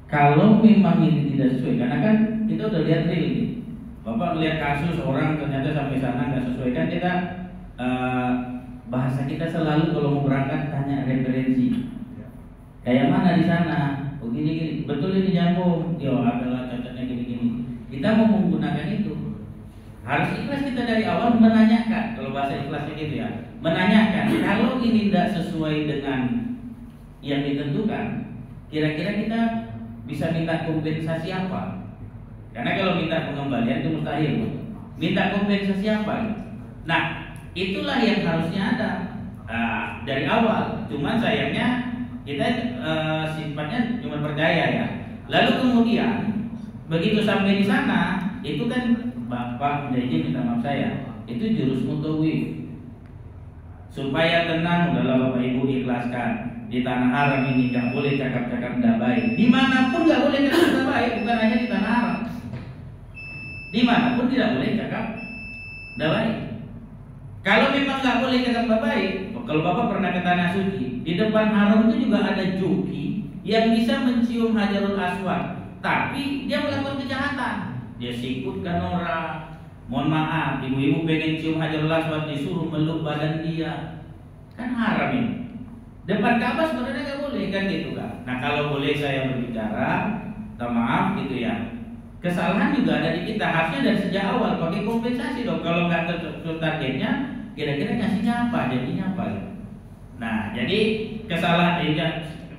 Kalau memang ini tidak sesuai, karena kan kita udah lihat real ini. Bapak melihat kasus orang ternyata sampai sana nggak sesuai, kan kita bahasa kita selalu kalau mau berangkat tanya referensi. Kayak mana di sana? Oh gini, betul ini nyambung. Yo adalah cocoknya gini. Kita mau menggunakan itu. Harus ikhlas kita dari awal menanyakan. Kalau bahasa ikhlasnya gitu ya, menanyakan. Kalau ini tidak sesuai dengan yang ditentukan, kira-kira kita bisa minta kompensasi apa? Karena kalau minta pengembalian itu mustahil. Minta kompensasi apa? Nah, itulah yang harusnya ada dari awal. Cuman sayangnya kita sifatnya cuma percaya ya. Lalu kemudian begitu sampai di sana, itu kan Bapak izin minta maaf saya, itu jurus mutawif. Supaya tenang, udahlah Bapak Ibu ikhlaskan. Di tanah haram ini nggak boleh cakap-cakap tidak baik. Dimanapun nggak boleh cakap tidak baik, bukan hanya di tanah haram. Dimanapun tidak boleh cakap tidak baik. Kalau memang nggak boleh cakap tidak baik, kalau Bapak pernah ke tanah suci, di depan haram itu juga ada joki yang bisa mencium Hajarul Aswad, tapi dia melakukan kejahatan. Dia sikutkan orang. Mohon maaf, ibu-ibu pengen cium Hajarul Aswad disuruh meluk badan dia, kan haram ini. Depan Ka'bah sebenarnya nggak boleh kan gitu kan. Nah kalau boleh saya berbicara, maaf gitu ya. Kesalahan juga ada di kita. Harusnya dari sejak awal pakai kompensasi dong. Kalau nggak tertutup targetnya, kira-kira ngasihnya apa, jadinya apa? Nah jadi kesalahan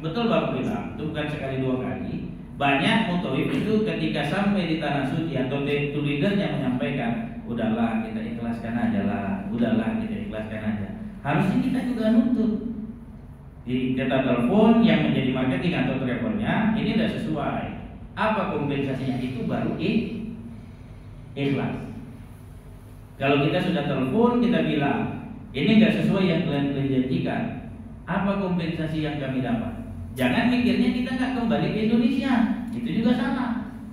betul Bapak bilang, itu bukan sekali dua kali. Banyak mutawif itu ketika sampai di tanah suci atau itu leadernya menyampaikan, udahlah kita ikhlaskan aja lah, udahlah kita ikhlaskan aja. Harusnya kita juga nuntut. Kita telepon yang menjadi marketing atau travelnya, ini udah sesuai. Apa kompensasinya itu baru ikhlas. Kalau kita sudah telepon, kita bilang ini nggak sesuai yang kalian janjikan. Apa kompensasi yang kami dapat? Jangan mikirnya kita nggak kembali ke Indonesia, itu juga salah.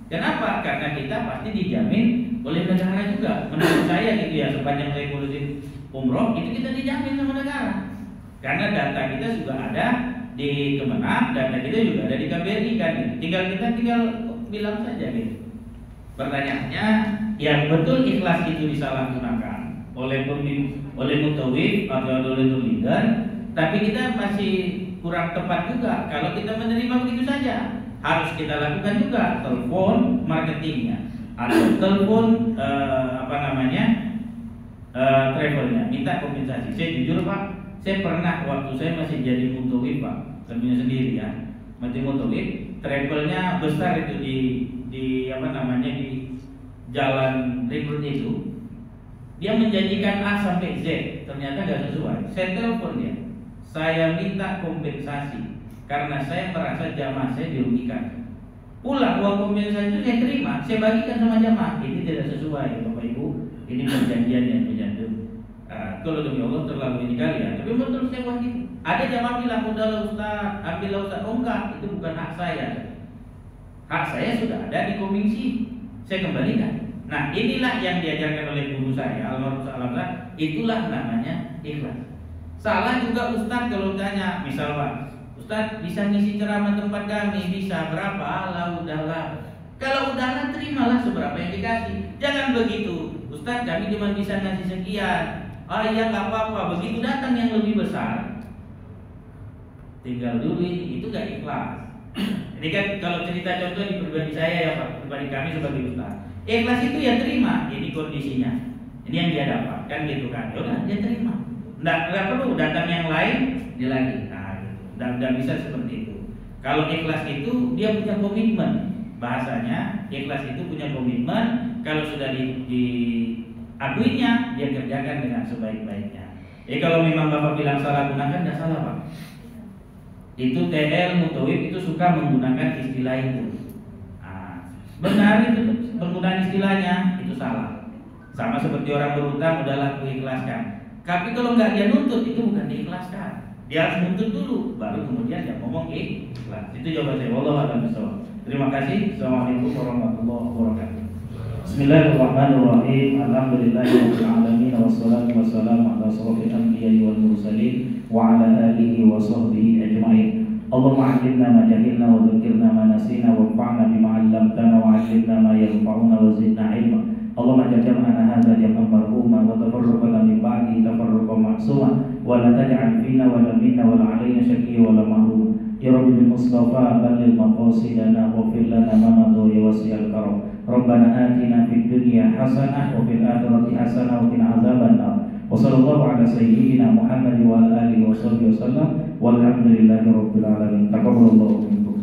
Kenapa? Karena kita pasti dijamin oleh negara juga. Menurut saya gitu ya, sepanjang saya ngurusin umroh itu kita dijamin sama negara. Karena data kita juga ada di Kemenang, data kita juga ada di KBRI kan. Tinggal bilang saja gitu. Pertanyaannya, yang betul ikhlas itu disalahgunakan oleh mutawif atau oleh leader, tapi kita masih kurang tepat juga kalau kita menerima begitu saja. Harus kita lakukan juga telepon marketingnya atau telepon travelnya, minta kompensasi. Saya jujur Pak, saya pernah waktu saya masih jadi mutawif Pak, tentunya sendiri ya, masih mutawif, travelnya besar itu di jalan Ring itu. Dia menjanjikan A sampai Z, ternyata gak sesuai. Saya telepon dia. Saya minta kompensasi karena saya merasa jamaah saya dirugikan. Pulang uang kompensasi itu saya terima, saya bagikan sama jamaah. Ini tidak sesuai Bapak Ibu, ini perjanjian yang berjanji. Kalau demi Allah terlalu ini kali ya. Tapi betul saya wajib. Ada jamaah bilang udahlah Ustaz, ambillah Ustaz. Oh enggak, itu bukan hak saya. Hak saya sudah ada di komisi, saya kembalikan. Nah inilah yang diajarkan oleh guru saya almarhum. Itulah namanya ikhlas. Salah juga Ustaz kalau tanya, misal Pak, Ustaz bisa ngisi ceramah tempat kami, bisa berapa? Alah udahlah. Kalau udahlah terimalah seberapa yang dikasih. Jangan begitu, Ustaz kami cuma bisa ngasih sekian. Ah ya nggak apa-apa. Begitu datang yang lebih besar, tinggal dulu itu gak ikhlas. Ini kan kalau cerita contoh di pribadi saya ya Pak, pribadi kami sebagai Ustaz. Ikhlas itu ya terima, ini kondisinya, ini yang dia dapat kan gitu kan. Ya udah dia terima. Nggak perlu datang yang lain dia lagi. Nah, gitu. Nggak bisa seperti itu. Kalau ikhlas itu dia punya komitmen. Bahasanya ikhlas itu punya komitmen. Kalau sudah diakuinya, dia kerjakan dengan sebaik-baiknya. Jadi kalau memang Bapak bilang salah gunakan, tidak salah Pak. Itu TL mutawif itu suka menggunakan istilah itu. Nah, benar itu penggunaan istilahnya itu salah. Sama seperti orang berutang, udahlah aku ikhlaskan. Tapi kalau nggak dia nuntut itu bukan diikhlaskan. Dia harus nuntut dulu, baru kemudian dia ngomong ikhlas. Itu jawaban saya. Wallahu a'lam bishawab. Terima kasih. Assalamualaikum warahmatullahi wabarakatuh. Bismillahirrahmanirrahim. Alhamdulillahirabbil alamin wassalatu wassalamu ala asyrofil anbiya'i wal mursalin wa ala alihi wa sahbihi ajma'in. Allahumma 'allimna ma jahilna wa dhakkirna ma nasina wa anfa'na bima 'allamtana wa 'allimna ma yanfa'una wa zidna 'ilma. Allahumma ja'alna hadza jam'an marhuma wa tafarraqna min ba'di tafarruqan ma'suma wa la taj'al fina wa la minna wa la 'alaina shaqiyya wa la mahruma. Ya Rabbi bil Mustafa balligh maqasidana wa fil lana ma madhu ya wasi'al karam. Rabbana atina fid dunya hasanah wa fil akhirati hasanah wa qina adzabannar. Wa sallallahu ala sayyidina Muhammad wa ala alihi wa sahbihi wasallam walhamdulillahi rabbil alamin. Taqabbalallahu minkum.